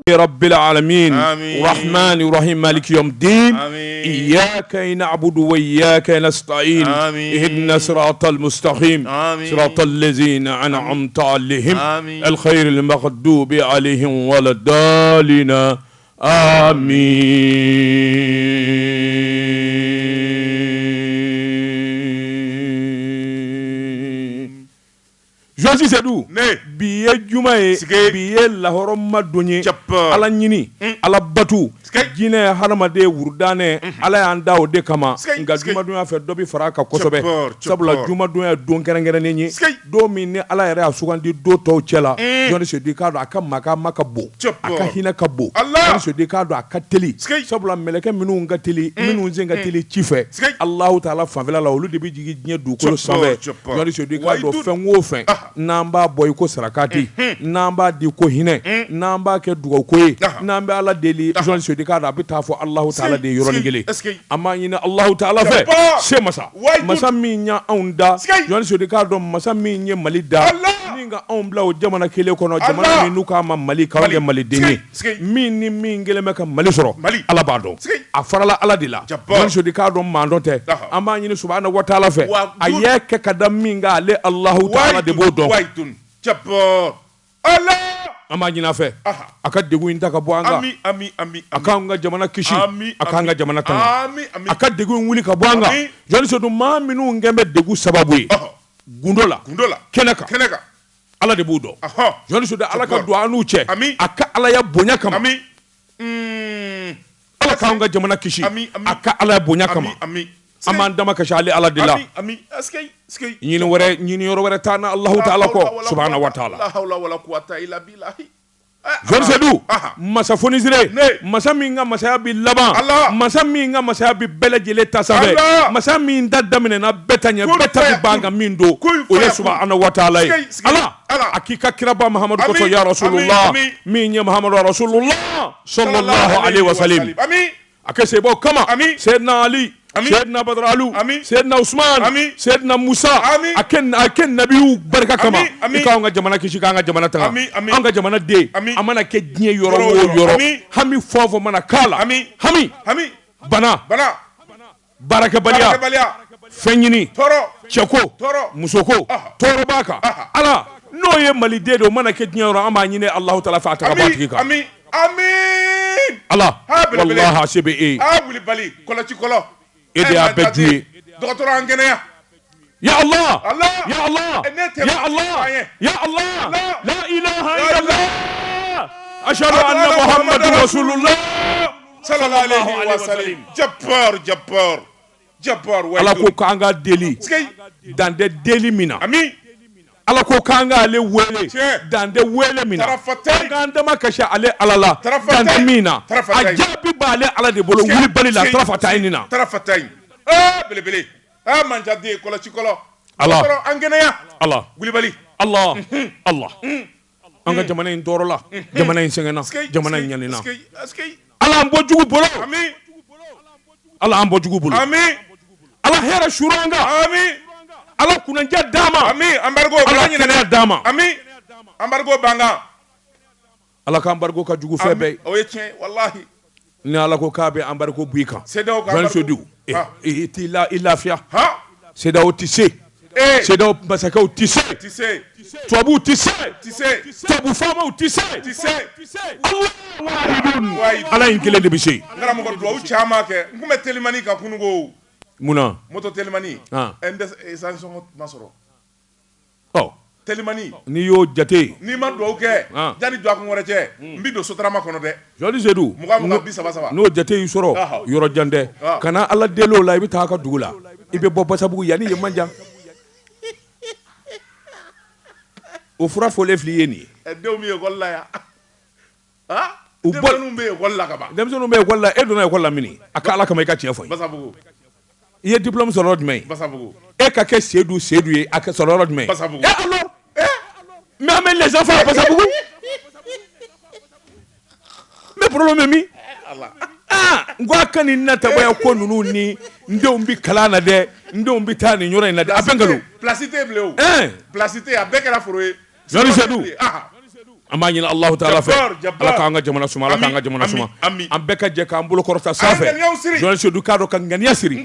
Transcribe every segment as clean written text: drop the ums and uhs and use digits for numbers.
رب العالمين الرحمن الرحيم مالك يوم الدين إياك نعبد وإياك نستعين اهدنا صراط المستقيم صراط الذين أنعمت عليهم الخير المغضوب عليهم ولا الضالين آمين. Josi Sedou biye jumaye biye lahoroma donye ala nyini ala batu jine haramade wurdane ala yanda o de kama nga juma dunya fe dobi faraka kosobe sabula juma dunya don kerengere nenyi do min ne ala yare asugandi do to chela joni se dikado aka maka bo aka hina kabo joni se dikado aka teli sabula meleke minu nga teli minu zenga teli chife Allah taala favela la olu de bi jigi nye du ko sabe joni se dikado fenwo fen namba boy ko sarakati namba di ko hine namba ke dugo koy namba ala deli jon se dika da bita fo Allah taala de yoro ngele amma yina Allah taala fe se masa minya onda jon se dika do masa minye malida ninga on blaw jamana kele kono jamana mi nuka ma mali ka nge mali denye min ngele meka mali soro ala bado afarala ala dila jon se dika do mandote amma yina subhanahu wa taala fe ayeke kadam minga ale Allah taala de bodo Japor Allah amanyina fe aka degu inta ka boanga ami aka nga jamana kishi aka nga jamana tanga aka degu wuli ka boanga joni so dum ma minu ngembe degu sababu gundola keneka ala de budo joni so da ala ka do anu che aka ala ya bonya kama ala ka nga jamana kishi aka ala ya bonya kama amandama ka shali ala dilla askay ñini yoro wara tana Allah taala ko subhanahu wa taala la hawla wala quwwata illa billahi Sedou masa fonizire masa minga masa bi laba masa minga masa bi belajele tasabe masa min dadamene na betanya betabi banga mindo o subhanahu wa taala ala akika kiraba Muhammad ko ya rasulullah minye Muhammad rasulullah sallallahu alaihi wasallam akase bo kama sayyidina Ali سيدنا بدر علو سيدنا عثمان سيدنا موسى أكن نبيو بركة كما إكاونغ جمانا كيشي كاونغ جمانا تغا أنغ جمانا دي أمانا كجنيه يورو همي فوفو مانا كالا همي بنا بركة بليا فنيني تشكو مسوكو تورو باكا ألا نو يمالي ديدو مانا كجنيه يورو أما نيني الله تعالى فاتك باتكيكا آمين الله والله حسبي أولي بالي كولا تشكولو إذا أبدي دكتور أنجنيا يا الله يا الله يا الله يا الله لا إله إلا الله أشهد أن محمد رسول الله صلى الله عليه وسلم جبار على كوكانغا ديلي دان دي ديلي مينا أمين على كوكانغا لي ويلي دان دي ويلي مينا عندما كشا علي على لا دان دي مينا أجابي بالي على دي بولو ولي بالي لا طرفتين بلي من جدي كولا تشكولا الله أنجنيا الله ولي بالي الله anga jamana in dorola jamana in sengena jamana in nyalina ala ambo jugu bolo amin ala ambo jugu bolo amin ala hera shuranga amin ala kunanja dama amin ambargo banga dama amin ambargo banga ala ka ambargo ka jugu febe o yetien wallahi ni ala ko kabe ambargo buika c'est donc ambargo ti la ilafia ha c'est da otissé c'est da basaka otissé Toabu tissé Toabu fama tissé Allah wahidun ala inkele de bishi ngara mo ko do chama ke ngume telimani ka kunugo muna moto telimani ende sanction masoro oh telimani ni yo jate ni ma do ke jani do ko ngore che mbido sotrama kono de jodi Sedou mugamu bi saba no jate yu soro yoro jande kana ala delo la bi ta ka dugula ibe bobba sabu yani ye manja o fura fole fliyeni dew mi ko la ya ha demonu be ko la ka ba demonu be ko la e do na ko la mini akala ka may ka tiefo basabugo ye diplôme so rod may basabugo e ka ke Sedou ye ak so rod may basabugo et alors mais amène les enfants basabugo mais problème mi Allah ngwa kani nata boya ko nunu ni ndom bi kala na de ndom bi tani nyora na de abengalo placité bleu placité abeka la foroe Joli Sedou amma ɲini Allahu Taala fɛ Ala k'an ka jamana suma Ala k'an ka jamana suma an bɛɛ ka jɛ k'an bolo kɔrɔta sanfɛ journaliste du k'a dɔn ka ŋaniya siri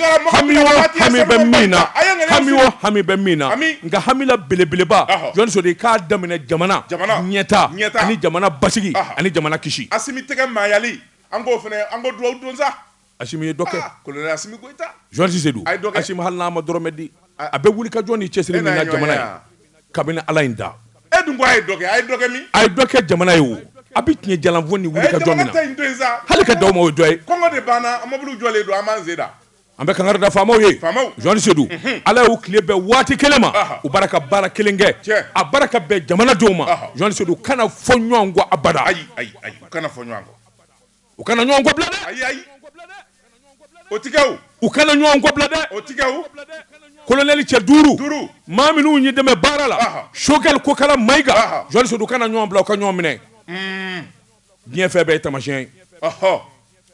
hami bɛ min na nka hamila belebeleba journaliste du k'a daminɛ jamana ɲɛta ani jamana basigi ani jamana kisi Asimi tɛgɛ maayali an k'o fɛnɛ an ko duwawu don sa Asimi ye dɔ kɛ colonel Asimi Goita journaliste du Asimi hali n'a ma dɔrɔmɛ di a bɛ wuli ka jɔ ni cɛsiri min na jamana ye kabini Ala in da e dun ko a ye dɔ kɛ min a ye dɔ kɛ jamana ye o a bɛ tiɲɛ jalanfo ni wuli ka jɔ min na hali ka daw ma o jɔ ye kɔngɔ de banna mobili jɔlen don an b'an sen da an bɛ kankari da faamaw ye journaliste du Ala y'u tile bɛɛ waati kelen ma u bara ka baara kelen kɛ a bara ka bɛn jamana denw ma journaliste du kana fɔ ɲɔgɔn kɔ abada ayi u kana fɔ ɲɔgɔn kɔ u kana ɲɔgɔn kɔ bila dɛ ayi o ti kɛ o u kana ɲɔgɔn kɔ bila dɛ o ti kɛ o colonel cɛ duuru maa minnu ye dɛmɛ baara la Choguel Kokala Mayiga journaliste du kana ɲɔgɔn bila u ka ɲɔgɔn minɛ diɲɛ fɛn bɛɛ ye tamasiyɛn ye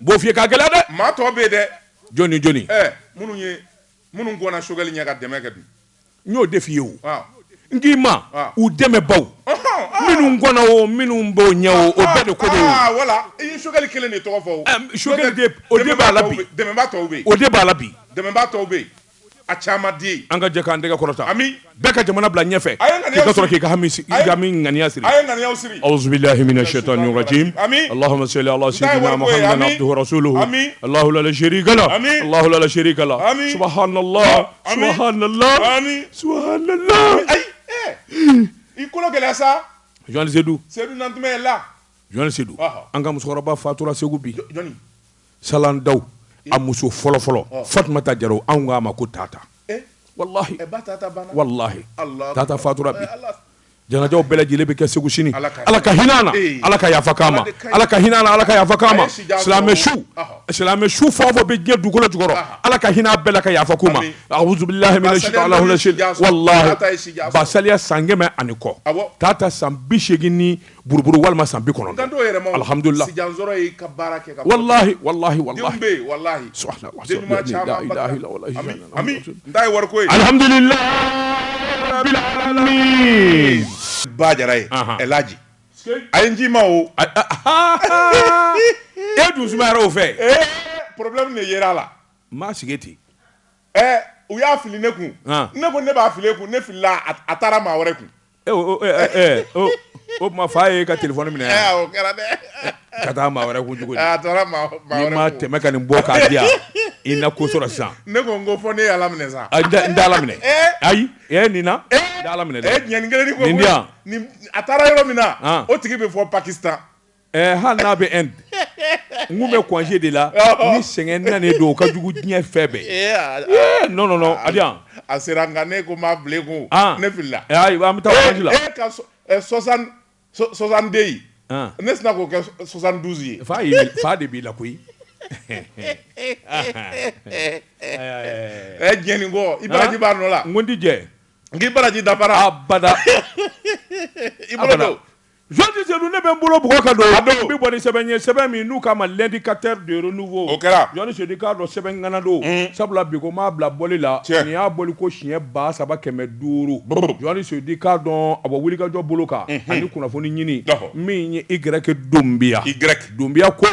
b'o f'i ye k'a gɛlɛya dɛ maa tɔ bɛ yen dɛ jɔni minnu gɔnna Choguel ɲɛ ka dɛmɛ kɛ dun n y'o de f'i ye o n k'i ma u dɛmɛbaw minnu gɔnna o minnu b'o ɲɛ o bɛɛ de ko de o wala i ye Choguel kelen de tɔgɔ fɔ o Choguel o de b'a la bi dɛmɛbaa tɔw bɛ yen o de b'a la bi dɛmɛbaa tɔw bɛ yen a caman di an ka jɛ k'an tɛgɛ kɔrɔta ami bɛɛ ka jamana bila ɲɛfɛ k'i ka sɔrɔ k'i ka hami ŋaniya siri a ye ŋaniyaw siri أعوذ بالله من الشيطان الرجيم اللهم صل على سيدنا محمد عبده ورسوله الله لا شريك له الله لا شريك له سبحان الله سبحان الله سبحان الله i kolo gɛlɛya sa journaliste du Seydou Nantumɛ la journaliste du an ka musokɔrɔba fatura Segu bi Salan Daw a muso fɔlɔ Fatumata Jaro an k'a ma ko Tata wallahi wallahi Tata fatura bi janajaw bɛɛ lajɛlen bɛ kɛ Segu sini Ala ka hinɛ na Ala ka yafa k'an ma Ala ka hinɛ na Ala ka yafa k'an ma silamɛ su fɛn o fɛn bɛ diɲɛ dugukolo jukɔrɔ Ala ka hinɛ a bɛɛ la ka yafa k'u ma a'udhu billahi minash shaitanir rajim wallahi Basaliya san 100 ani kɔ Tata san 80 ni buruburu walima san 90 alhamdulillah wallahi wallahi wallahi alhamdulillah rabbil alamin ba jara ye Elaji a ye n ji ma o e dun sumayara o fɛ problème de yera la maa sigi ten u y'a fili ne kun ne ko ne b'a fili kun ne filila a taara maa wɛrɛ kun o tuma fa ye ka téléphone minɛ o kɛra dɛ ka taa maa wɛrɛ kun cogo di a taara maa wɛrɛ n'i ma tɛmɛ ka nin bɔ k'a di yan i na ko sɔrɔ sisan ne ko n ko fɔ ne ye Ala minɛ sa n tɛ Ala minɛ ayi nin na n tɛ Ala minɛ dɛ ɲɛni kelen ni ko nin a taara yɔrɔ min na o tigi bɛ fɔ Pakistan hali n'a bɛ Inde n kun bɛ congé de la ni sɛgɛn nanen don o ka jugu diɲɛ fɛn bɛɛ non adiyan a sera nka ne ko maa bilen kun ne filila ayi an bɛ taa congé la ka 62 yi ne sina k'o kɛ 72 ye fa de b'i la koyi diɲɛni kɔ i baraji b'a nɔ la n ko n ti jɛ n k'i baraji dafara abada i bolo don journaliste du ne bɛ n bolo bugɔ ka don n bɛ bɔ ni sɛbɛn ye sɛbɛn min n'u k'a ma l'indicateur de renouveau o kɛra journaliste du k'a dɔn sɛbɛn ŋana don sabula bi ko m'a bila bɔli la nin y'a bɔli ko siɲɛ 3,500 journaliste du k'a dɔn a bɔ wulikajɔ bolo kan ani kunnafoni ɲini min ye Y Donbiya Donbiya ko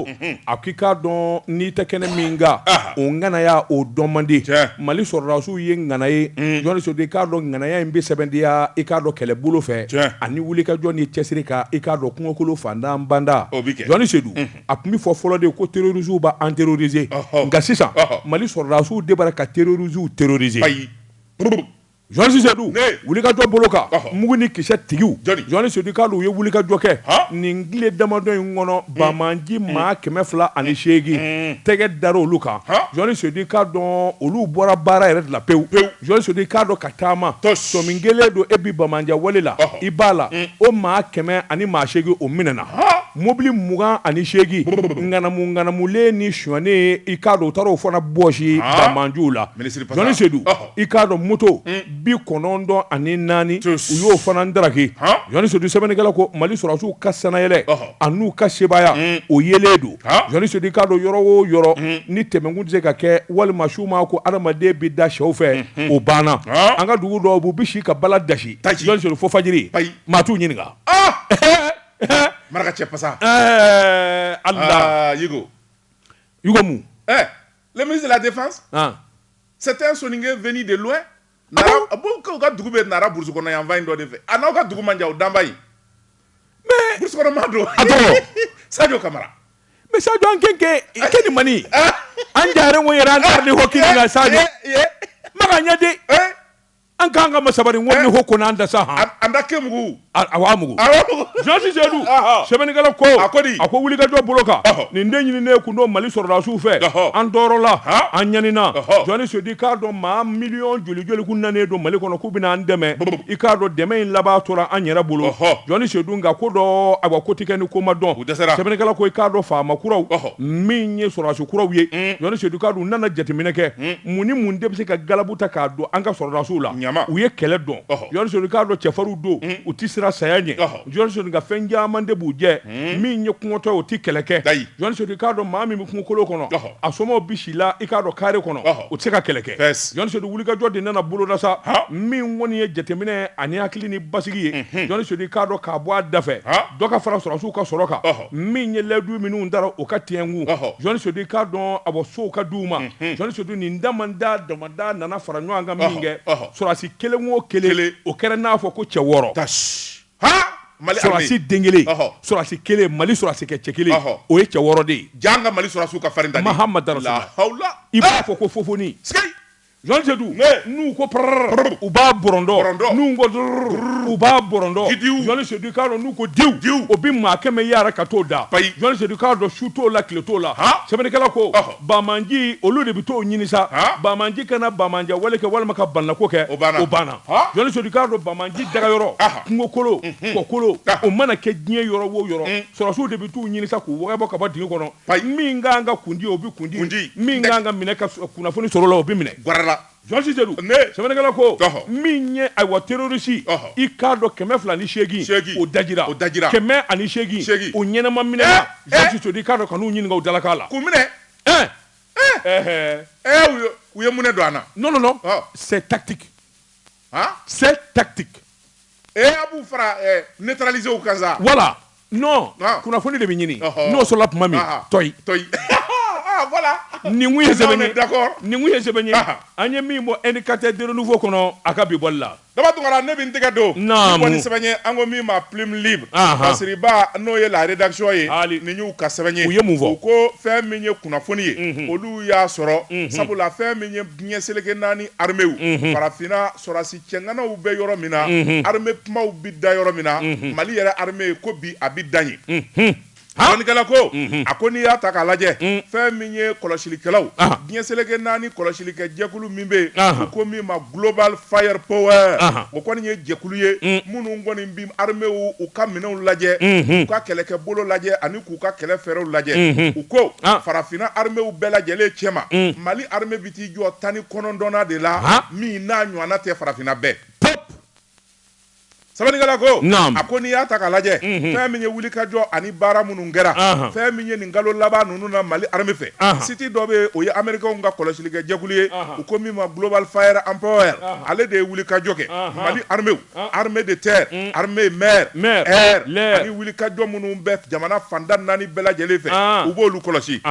a k'i k'a dɔn n'i tɛ kɛnɛ min kan o ŋanaya o dɔn man di Mali sɔrɔdasiw ye ŋana ye journaliste du k'a dɔn ŋanaya in bɛ sɛbɛntiya i k'a dɔn kɛlɛbolo fɛ ani wulikajɔ ni cɛsiri kan i k'a dɔn kungokolo fandan banda journaliste du a tun bɛ fɔ fɔlɔ de ko terroristes b'an terroriser nka sisan Mali sɔrɔdasiw de b'a ka terroristes terroriser journaliste du wulikajɔ bolo kan mugu ni kisɛ tigiw journaliste du k'a dɔn u ye wulikajɔ kɛ nin tile damadɔ in kɔnɔ Bamanji maa 208 tɛgɛ dara olu kan journaliste du k'a dɔn olu bɔra baara yɛrɛ de la pewu journaliste du k'a dɔn ka taama sɔmin kelen don e bi Bamanjɛ wale la i b'a la o maa 108 o minɛna mobili 28 ŋanamulen ni suɲɛnen i k'a dɔn u taara o fana bɔsi Bamanjiw la journaliste du i k'a dɔn moto 94 u y'o fana daraki journaliste du sɛbɛnnikɛla ko Mali sɔrɔdasiw ka sanayɛlɛ a n'u ka sebaya o yelen don journaliste du k'a dɔn yɔrɔ o yɔrɔ ni tɛmɛkun tɛ se ka kɛ walima su ma ko adamaden bɛ da sɛw fɛ o banna an ka dugu dɔw b'u bi si ka bala dasi journaliste du fo fajiri maa t'u ɲininka maraka cɛ pasa Allah Yugo mu le ministre de la défense c'était un soningue venu de loin bon ka dugu bɛ nara burusi kɔnɔ yan fan dɔ de fɛ a n'aw ka dugu man jan o danba yi mais burusi kɔnɔ maa don Sadio Kamara mais Sadio an kenke ni mani an jare ngo yera an tarni hokini na Sadio maka nyade an kan ka masabari ngoni hokko na anda sa ha anda kemugu awamugu Josi Sedu Sebenigala ko ako wuli ka do boloka ni ndenyi ne ku no Mali sorda su fe an dorola an nyanina Johnny Sedi ka do ma million joli ku nane do Mali kono ku bina an deme I ka do deme in laba tora an yera bolo Johnny Sedu nga ko do agwa kotike ni ko madon Sebenigala ko ka do fa makuraw minye sorda su kuraw ye Johnny Sedu ka do nana jatimine ke muni munde bi se ka galabuta ka do an ka sorda su la u ye kɛlɛ dɔn Johnny Sedu ka do cɛfaru do u ti sira saya ɲɛ Johnny Sedu ka fɛn caman de b'u jɛ min ye kungotɔ o ti kɛlɛ kɛ Johnny Sedu k'a dɔn maa min bɛ kungokolo kɔnɔ a somɔgɔw bi si la I k'a dɔn kare kɔnɔ o tɛ se ka kɛlɛ kɛ Johnny Sedu wulikajɔ de nana boloda sa min kɔni ye jateminɛ ani hakili ni basigi ye Johnny Sedu k'a dɔn k'a bɔ a da fɛ dɔ ka fara sɔrɔsiw ka sɔrɔ kan min ye layidu minnu dara o ka tiɲɛngu Johnny Sedu k'a dɔn a bɔ sow ka d'u ma Johnny Sedu nin damanda damada nana fara ɲɔgɔn kan min kɛ sɔrɔsi kelen o kelen o kɛra n'a fɔ ko cɛ wɔɔrɔ Surasi dengele surasi kelen Mali surasi kɛ cɛ kelen o ye cɛ wɔɔrɔ de ye janga Mali surasiw ka farin dani Mahamad Rasulullah I b'a fɔ ko fofoni Johnny Sedu n'u ko u b'a bɔrɔndɔ n'u ko u b'a bɔrɔndɔ Johnny Sedu k'a dɔn n'u ko diw o bi maa kɛmɛ yara ka t'o da Johnny Sedu k'a dɔn su t'o la tile t'o la sɛbɛnnikɛla ko Bamanji olu de bi t'o ɲini sa Bamanji kana Bamanja wale kɛ walima ka banako kɛ o banna Johnny Sedu k'a dɔn Bamanji dagayɔrɔ kungokolo kɔkolo o mana kɛ diɲɛ yɔrɔ o yɔrɔ sɔrɔsiw de bi t'u ɲini sa k'u wɔgɔbɔ ka bɔ dingɛ kɔnɔ min k'an ka kundi o bi kundi min k'an ka minɛ ka kunnafoni sɔrɔ la o bi minɛ Johnny Sedu sɛbɛnnikɛla ko min ye ayiwa terroriste I k'a dɔn 208 o dajira 208 o ɲɛnama minɛna Johnny Sedu I k'a dɔn kan'u ɲininka o dalakan la k'u minɛ u ye mun don an na non c'est tactique c'est tactique a b'u fara neutraliser u kan sa voilà non kunnafoni de bɛ ɲini n'o sɔrɔla tuma min tɔyi voilà nin kun ye sɛbɛn ye an ye min bɔ indicateur de renouveau kɔnɔ a ka bi bɔli la daba tungara ne bɛ n tɛgɛ don ni kɔni sɛbɛn ye an ko min ma plume libre Basiriba n'o ye la rédaction ye nin y'u ka sɛbɛn ye u ye mun fɔ u ko fɛn min ye kunnafoni ye olu y'a sɔrɔ sabula fɛn min ye diɲɛ seleke naani armew farafinna sɔrɔsi cɛnganaw bɛ yɔrɔ min na armée kumaw bi da yɔrɔ min na Mali yɛrɛ armée ko bi a bi dan ye Johnnikɛla ko a ko n'i y'a ta k'a lajɛ fɛn min ye kɔlɔsilikɛlaw diɲɛ seleke naani kɔlɔsilikɛ jɛkulu min bɛ yen u ko min ma global fire power o kɔni ye jɛkulu ye minnu kɔni bi armew u ka minɛnw lajɛ u ka kɛlɛkɛ bolo lajɛ ani k'u ka kɛlɛ fɛɛrɛw lajɛ u ko farafinna armew bɛɛ lajɛlen cɛma Mali armée bi t'i jɔ 19 de la min n'a ɲɔgɔnna tɛ farafinna bɛɛ Sɛbɛnnikɛla ko a ko n'i y'a ta k'a lajɛ fɛn min ye wulikajɔ ani baara minnu kɛra fɛn min ye nin kalo laban ninnu na Mali armée fɛ site dɔ bɛ o ye Américains ka kɔlɔsilikɛ jɛkulu ye u ko min ma global fire power ale de ye wulikajɔ kɛ Mali armée armée de terre armée mer air ani wulikajɔ minnu bɛ jamana fanda 4 bɛɛ lajɛlen fɛ u b'olu kɔlɔsi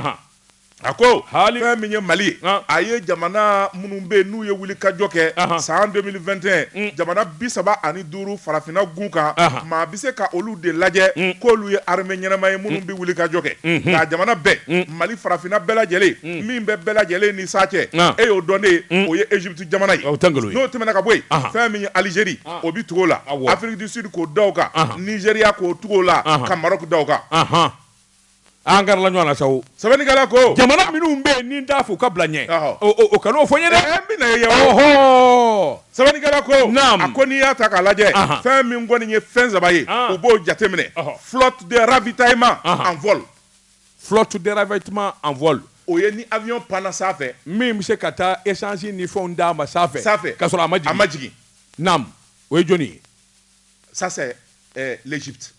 a ko fɛn min ye Mali ye a ye jamana minnu bɛ yen n'u ye wulikajɔ kɛ san 2021 jamana 35 farafinna gun kan maa bɛ se ka olu de lajɛ k'olu ye armée ɲɛnama ye minnu bɛ wulikajɔ kɛ nka jamana bɛɛ Mali farafinna bɛɛ lajɛlen min bɛ bɛɛ lajɛlen ni sa cɛ e y'o dɔn de o ye Égypte jamana ye n'o tɛmɛna ka bɔ yen fɛn min ye Algérie o bi tugu o la Afrique du Sud k'o da o kan Nigéria k'o tugu o la ka Maroc da o kan an garala ɲɔgɔn na sa o sɛbɛnnikɛla ko jamana minnu bɛ yen ni t'a fɔ ka bila ɲɛ o kan'o fɔ n ye dɛ n bɛna ye ɔhɔ sɛbɛnnikɛla ko a ko n'i y'a ta k'a lajɛ fɛn min kɔni ye fɛn saba ye u b'o jateminɛ flotte de ravitaillement en vol flotte de ravitaillement en vol o ye ni avion panna sanfɛ min bɛ se ka taa essence ni fɛnw d'a ma sanfɛ ka sɔrɔ a ma jigin naam o ye jɔnni ye ça c'est l'Égypte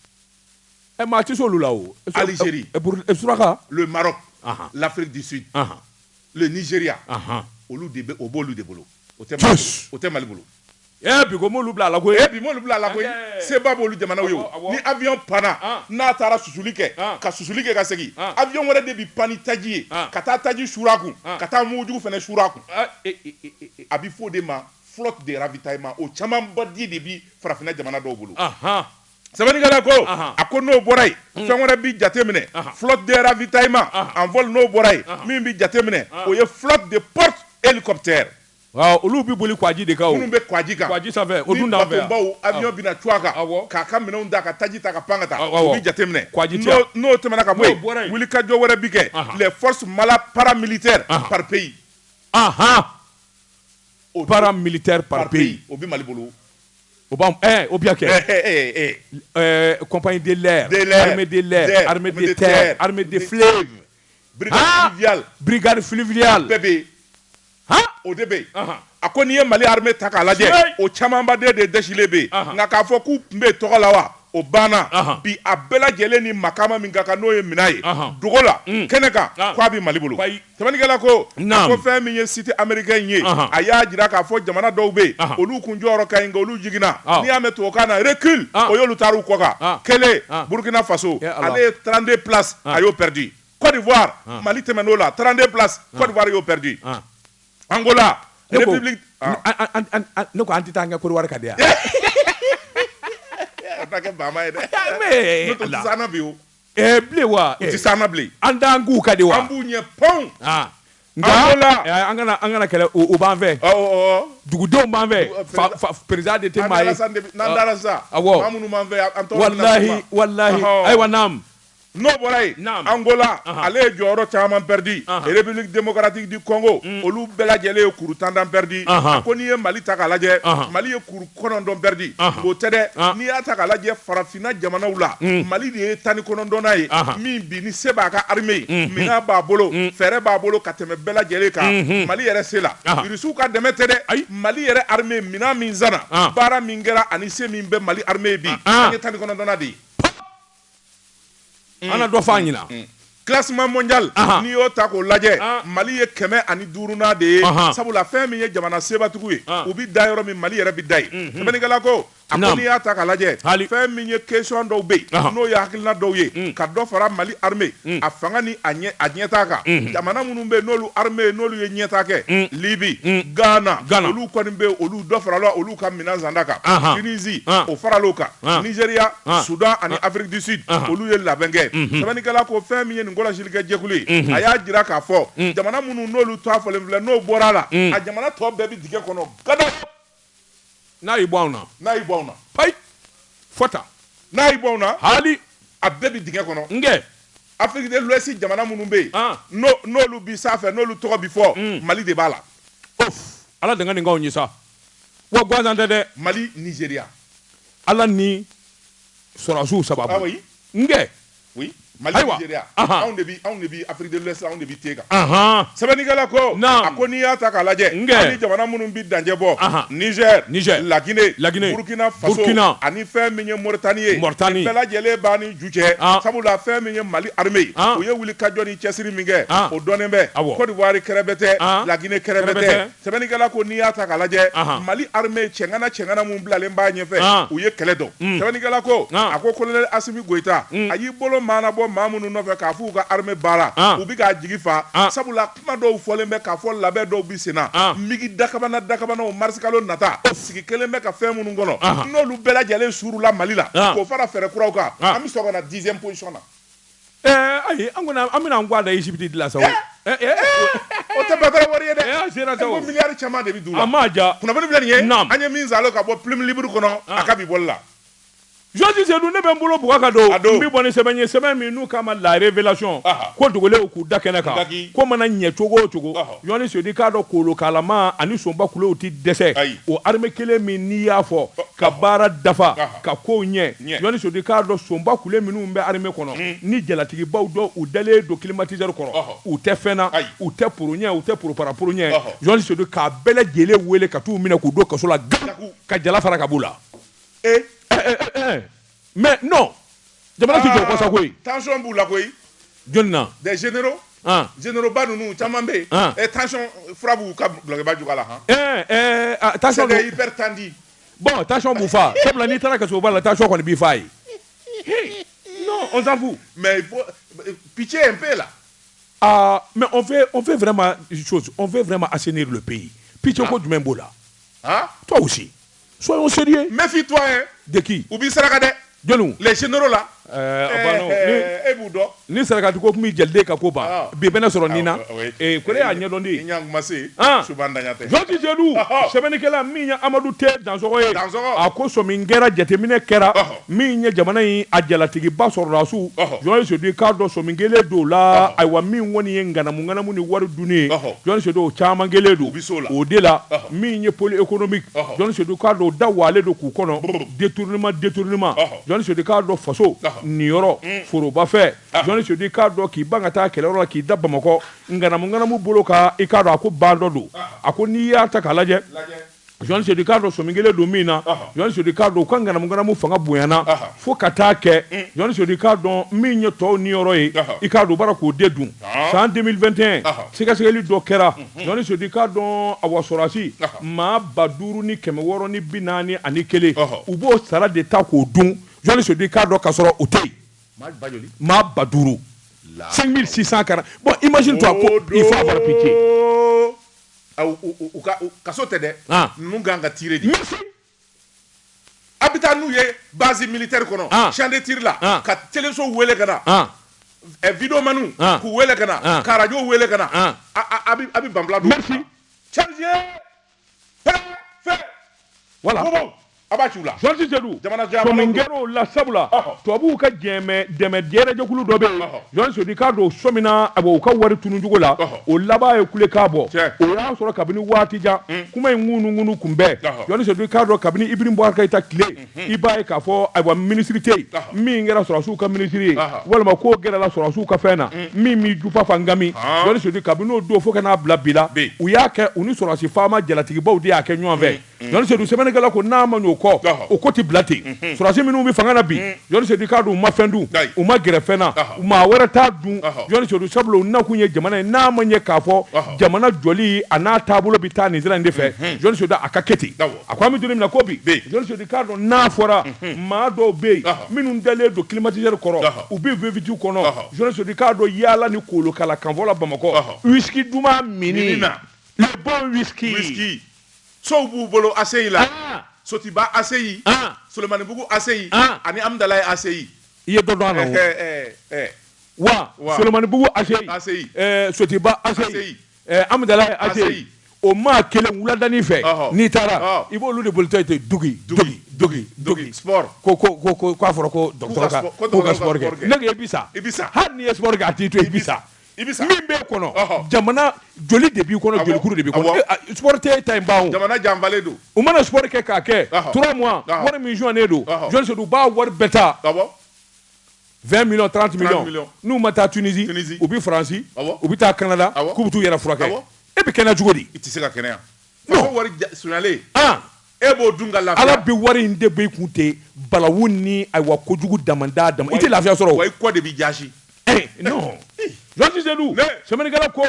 maa tɛ s'olu la o Algérie suraka le Maroc l'Afrique du Sud le Nigeria olu de bɛ o b'olu de bolo o tɛ Mali bolo bi ko m'olu bila la koyi bi m'olu bila la koyi seba b'olu jamanaw ye ni avion panna n'a taara susuli kɛ ka susuli kɛ ka segin avion wɛrɛ de bi pani taji ye ka taa taji suura kun ka taa mugujugu fɛnɛ suura kun a bi fɔ o de ma flotte de ravitaillement o camanba di de bi farafinna jamana dɔw bolo sɛbɛnnikɛla ko a ko n'o bɔra yen fɛn wɛrɛ bi jate minɛ flotte de ravitaillement en vol n'o bɔra yen min bi jate minɛ o ye flotte de porte hélicoptère olu bi boli kwaji de kan o minnu bɛ kwaji kan kwaji sanfɛ o dun d'an fɛ yan bateau avion bina tu a kan k'a ka minɛnw da ka taji ta ka pan ka taa o bi jate minɛ kwaji tiɲɛ n'o tɛmɛna ka bɔ yen wulikajɔ wɛrɛ bi kɛ les forces paramilitaires par pays paramilitaires par pays o bi Mali bolo o bien kɛ compagnie de l'air armée de l'air armée de terre armée de fleuve brigade fluviale bɛɛ bɛ o de bɛ yen a ko n'i ye Mali armée ta k'a lajɛ o camanba de dɛsilen bɛ yen nka k'a fɔ k'u tun bɛ tɔgɔ la wa o banna bi a bɛɛ lajɛlen ni makama min ka kan n'o ye minan ye dogo la kɛnɛ kan k'a bɛ Mali bolo sɛbɛnnikɛla ko a ko fɛn min ye site américain ye a y'a jira k'a fɔ jamana dɔw bɛ yen olu kun jɔyɔrɔ ka ɲi nka olu jiginna n'i y'a mɛn tubabukan na recul o y'olu taara u kɔ kan kelen Burkina Faso ale ye 32 places a y'o perdu Côte d'Ivoire Mali tɛmɛn'o la 32 places Côte d'Ivoire y'o perdu Angola République ne ko an tɛ taa an kɛ Côte d'Ivoire ka di yan a ta kɛ Bama ye dɛ n'o tɛ Tisana bi o bilen wa Tisana bilen an t'an k'u ka di wa an b'u ɲɛ pɔn nka an kana kɛlɛ o b'an fɛ dugudenw b'an fɛ président de tɛ maa ye n'an dara sisan maa minnu b'an fɛ an tɔgɔ walahi ayiwa naam n'o bɔra yen Angola ale ye jɔyɔrɔ caman perdu République démocratique du Congo olu bɛɛ lajɛlen ye kuru 10 perdu a ko n'i ye Mali ta k'a lajɛ Mali ye kuru 9 perdu o tɛ dɛ n'i y'a ta k'a lajɛ farafinna jamanaw la Mali de ye 19nan ye min bi ni se b'a ka armée ye minɛn b'a bolo fɛɛrɛ b'a bolo ka tɛmɛ bɛɛ lajɛlen kan Mali yɛrɛ se la Irisiw ka dɛmɛ tɛ dɛ Mali yɛrɛ armée minɛn min zana baara min kɛra ani se min bɛ Mali armée bi an ye 19nan de ye ana dɔ f'a ɲɛna classement mondial n'i y'o ta k'o lajɛ Mali ye 150nan de ye sabula fɛn min ye jamana sebatigiw ye u bi da yɔrɔ min Mali yɛrɛ bi da yen sɛbɛnnikɛla ko a ko n'i y'a ta k'a lajɛ fɛn min ye question dɔw bɛ yen n'o ye hakilina dɔw ye ka dɔ fara Mali armée a fanga ni a ɲɛtaa kan jamana minnu bɛ yen n'olu armée n'olu ye ɲɛtaa kɛ Libi Ghana olu kɔni bɛ yen olu dɔ farala olu ka minɛn zanda kan Tunisie o faral'o kan Nigeria Soudan ani Afrique du Sud olu ye labɛn kɛ sɛbɛnnikɛla ko fɛn min ye nin kɔlɔsilikɛ jɛkulu ye a y'a jira k'a fɔ jamana minnu n'olu t'a fɔlen filɛ n'o bɔra la a jamana tɔ bɛɛ bi dingɛ kɔnɔ gada n'a y'i bɔ anw na payi fɔta n'a y'i bɔ anw na hali a bɛɛ bi dingɛ kɔnɔ nkɛ Afrique de l'Ouest jamana minnu bɛ yen n'olu bi sanfɛ n'olu tɔgɔ bi fɔ Mali de b'a la ala danga nin k'anw ye sa wa gansan tɛ dɛ Mali Nigeria ala ni sɔrɔdasiw sababu nkɛ Mali Nigeria anw de bi Afrique de l'Ouest anw de bi te kan sɛbɛnnikɛla ko a ko n'i y'a ta k'a lajɛ ani jamana minnu bi dancɛ bɔ Niger La Guinée Burkina Faso ani fɛn min ye Mauritanie ye bɛɛ lajɛlen b'a ni ju cɛ sabula fɛn min ye Mali armée o ye wulikajɔ ni cɛsiri min kɛ o dɔnnen bɛ Côte d'Ivoire kɛrɛfɛ tɛ La Guinée kɛrɛfɛ tɛ sɛbɛnnikɛla ko n'i y'a ta k'a lajɛ Mali armée cɛŋana mun bilalen b'a ɲɛfɛ u ye kɛlɛ dɔn sɛbɛnnikɛla ko a ko colonel Assimi Goïta a y'i bolo maanabɔ maa minnu nɔfɛ k'a fɔ u ka armée baara u bi k'a jigi fa sabula kuma dɔw fɔlen bɛ k'a fɔ labɛn dɔw bi sen na migi dakabanaw marsikalo nata sigi kelen bɛ ka fɛn minnu kɔnɔ n'olu bɛɛ lajɛlen suurula Mali la k'o fara fɛɛrɛ kuraw kan an bi sɔrɔ ka na 10e position na ayi an bɛna an gwada Egypte de la sa o tɛ bɛtɛ wari ye dɛ ko miliyari caman de bi du la a ma ja kunnafoni filɛ nin ye an ye min zalo ka bɔ plume libre kɔnɔ a ka bi bɔli la Jɔsi Seydou ne bɛ n bolo bugɔ ka don n bɛ bɔ ni sɛbɛn ye sɛbɛn min n'u k'a ma la révélation ko dogolenw k'u da kɛnɛ kan ko mana ɲɛ cogo o cogo Jɔni Seydou k'a dɔn kolokalama ani sonba kulew ti dɛsɛ o armée kelen min n'i y'a fɔ ka baara dafa ka kow ɲɛ Jɔni Seydou k'a dɔn sonba kule minnu bɛ armée kɔnɔ ni jalatigibaw dɔ u dalen don climatiseur kɔrɔ u tɛ fɛn na u tɛ poro ɲɛ u tɛ poro ɲɛ Jɔni Seydou k'a bɛɛ lajɛlen wele ka t'u minɛ k'u don kaso la ka jala fara ka b'u la mais non jamana ti jɔ kɔsa koyi tension b'u la koyi jɔnni na des généraux généraux ba ninnu caman bɛ yen tension fura b'u ka bulɔkɛba juga la tension c'est hyper tendu Bon, attention Boufa. Comme la nitra que tu vois, attention qu'on est bifaille. Non, on s'en fout. Mais il faut pitié un peu là. Ah, mais on fait vraiment des choses. On veut vraiment assainir le pays. Pitié quoi du même beau là. Hein? Toi aussi. Soyons sérieux. Méfie-toi, hein. De qui? Ou bien Sarakade. De nous. Les généraux là. Ni sarakati ko mi jelde ka ko ba be bena soro nina e ko le anya donde nyang masi subanda nyate joti jedu semeni kala minya Amadou te dans so ye ako so min gera jatemine kera minya jamana yi ajalatigi ba soro rasu joni se di cardo so min gele do la ay wa min woni ngana mu ni waru duni joni se do chama gele do o de la minya poli économique joni se do cardo da wale do ku kono détournement joni se do cardo faso nioro foroba fɛ jɔnni sodi k'a dɔn k'i ban ka taa kɛlɛyɔrɔ la k'i da Bamakɔ nganamu bolo ka i k'a dɔn a ko ban dɔ don a ko n'i y'a ta k'a lajɛ jɔnni sodi k'a dɔn sɔmin kelen don min na jɔnni sodi k'a dɔn u ka nganamu fanga bonyana fo ka taa kɛ jɔnni sodi k'a dɔn min ye tɔw niyɔrɔ ye i k'a dɔn u b'a k'o de dun san 2021 sɛgɛsɛgɛli dɔ kɛra jɔnni sodi k'a dɔn a wasorasi maa 5,441 u b'o sara de ta k'o dun jɔnni sodi k'a dɔn k'a sɔrɔ o tɛ yen ma baduru 5640. Bon, imagine-toi, il faut avoir pitié. Kaso tede nous ganga tirer di habitat nous ye base militaire kono champ de tir là ka téléso wele kana vidéo manu ku wele kana ka radio wele kana abi bambla do merci charger fait voilà abachula Georges Sedou somingero la sabula tobu ka jeme deme jere jokulu dobe Georges Sedou ka do somina abo ka wari tunu jugo la o laba e kule ka bo o ya soro kabini wati ja kuma ngunu kumbe Georges Sedou ka do kabini Ibrahim Boubacar Keita clé ibaye ka fo abo ministrité mi ngera soro su ka ministry wala ma ko gera la soro su ka fena mi jupa fangami Georges Sedou kabini do fo kana bla bila u ya ke uni soro si fama jalatigi bawdi ya ke nyon ve Georges Sedou semene gala ko na manyo o koti blati surasi minnu bi fanga na bi joni se dikadu u ma fendu u ma gerefena u ma wɛrɛ ta dun joni se du sablo na kunye jamana na manye kafo jamana joli ana tabulo bi ta ni zira inde fe joni se da akaketi akwa mi doni na kobi joni se dikadu na fora ma do be minnu dele do climatiseur koro u bi veviti kono joni se dikadu yala ni kolo kala kanvola Bamako whisky duma mini le bon whisky so bu bolo aseyila Sotiba ACI, Souleymane Bougou ACI, Ani Amdalaye ACI. Il y a d'autres noms. Wa, Souleymane Bougou ACI, Sotiba ACI, Amdalaye ACI. Au moins, quel est le dernier fait? Nitara, il va le bulletin de Dougi. Sport. Quoi, Foroco, docteur Sport. Nebisa. Hani Sport Gati to Ibisa. Mimbe kono jamana joli debi kono joli kuru debi kono sporté time bawo jamana jambale do o mana sport ke ka ke 3 mois wara mi journée do joli se do ba war beta 20 millions 30 millions nous mata Tunisie ou bi France ou bi ta Canada ku butu yera frake e bi kena jugodi itise ka kena no wari sunale e bo dunga la ala bi wari inde be kunte balawuni ay wa ko jugu damanda dam ite lafiya soro way ko de bi jashi non Georges Sedou semaine gala ko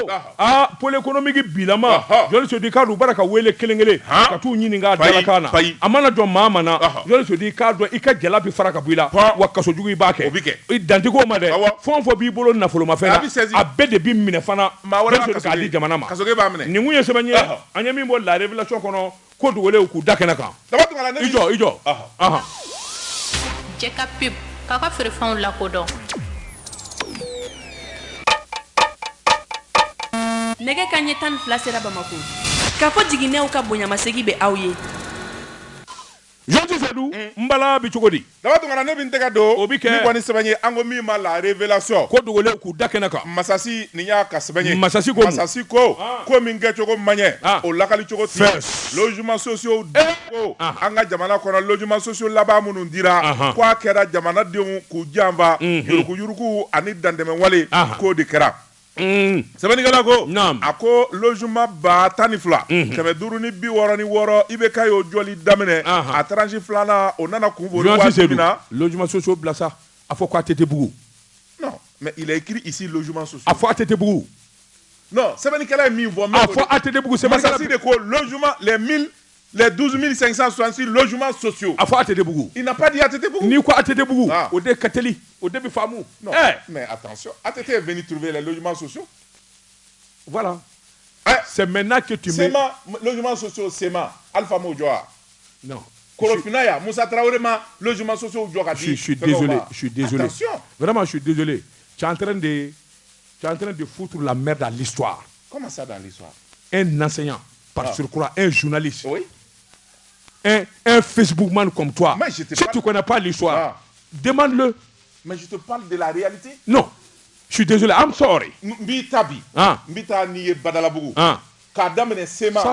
pôle économique bilama Georges Sedou ka do baraka wele kelengele ka tu nyini nga dalakana amana do mama na Georges Sedou ka do ika jala bi faraka buila wa kaso jugu ibake i dantigo ma de fon bi bolo na folo ma fena abede bi mine fana Georges Sedou ka di jamana ma kaso ge ba mine ni munye semenye anyami mo la révélation kono ko do wele ku dakena kan ijo Jeka pip ka fere fon la ko do nege kanye tan flasera Bamako ka fo jiginew ka bonyamasegi be awye Georges Sedou mbala bi cogodi dabatu ngana ne bin tega do ni kwani sebanye ango mi ma la révélation ko dogole ku dakena ka masasi ni ya ka sebanye masasi ko min ge cogo manye o lakali cogo ti logement sociaux ko anga jamana kono logement sociaux laba munun dira ko akera jamana de ku jamba yuruku ani dandeme wale ko de kera Sabani gala ko ako logement ba tanifla keme duru ni bi woro ni woro ibe kayo joli damene a tranche flana onana kunvolu wasimina logement social blasa afo kwa tete bugu non mais il a écrit ici logement social afo tete bugu non sabani kala mi vo afo tete bugu c'est masasi de ko logement les 1000 les 12 566 logements sociaux. A fɔ ATT-Bougou. Il n'a pas dit ATT-Bougou. Ni ko ATT-Bougou. Ah. O de ka teli. O de bi faamu. Non, mais attention. ATT est venu trouver les logements sociaux. Voilà. C'est maintenant que tu mets... Sema, logements sociaux, Sema, Alpha Mojoa. Non. Korofinaya, Moussa Traoré, logements sociaux, je suis désolé. Attention. Vraiment, je suis désolé. Tu es en train de foutre la merde à l'histoire. Comment ça dans l'histoire? Un enseignant, par surcroît, un journaliste, oui. un Facebookman comme toi. Si tu ne connais pas l'histoire, demande-le. Mais je te parle de la réalité. Non. Je suis désolé, I'm sorry. Mbitabi. Mbita niye Badalabougou. Ça,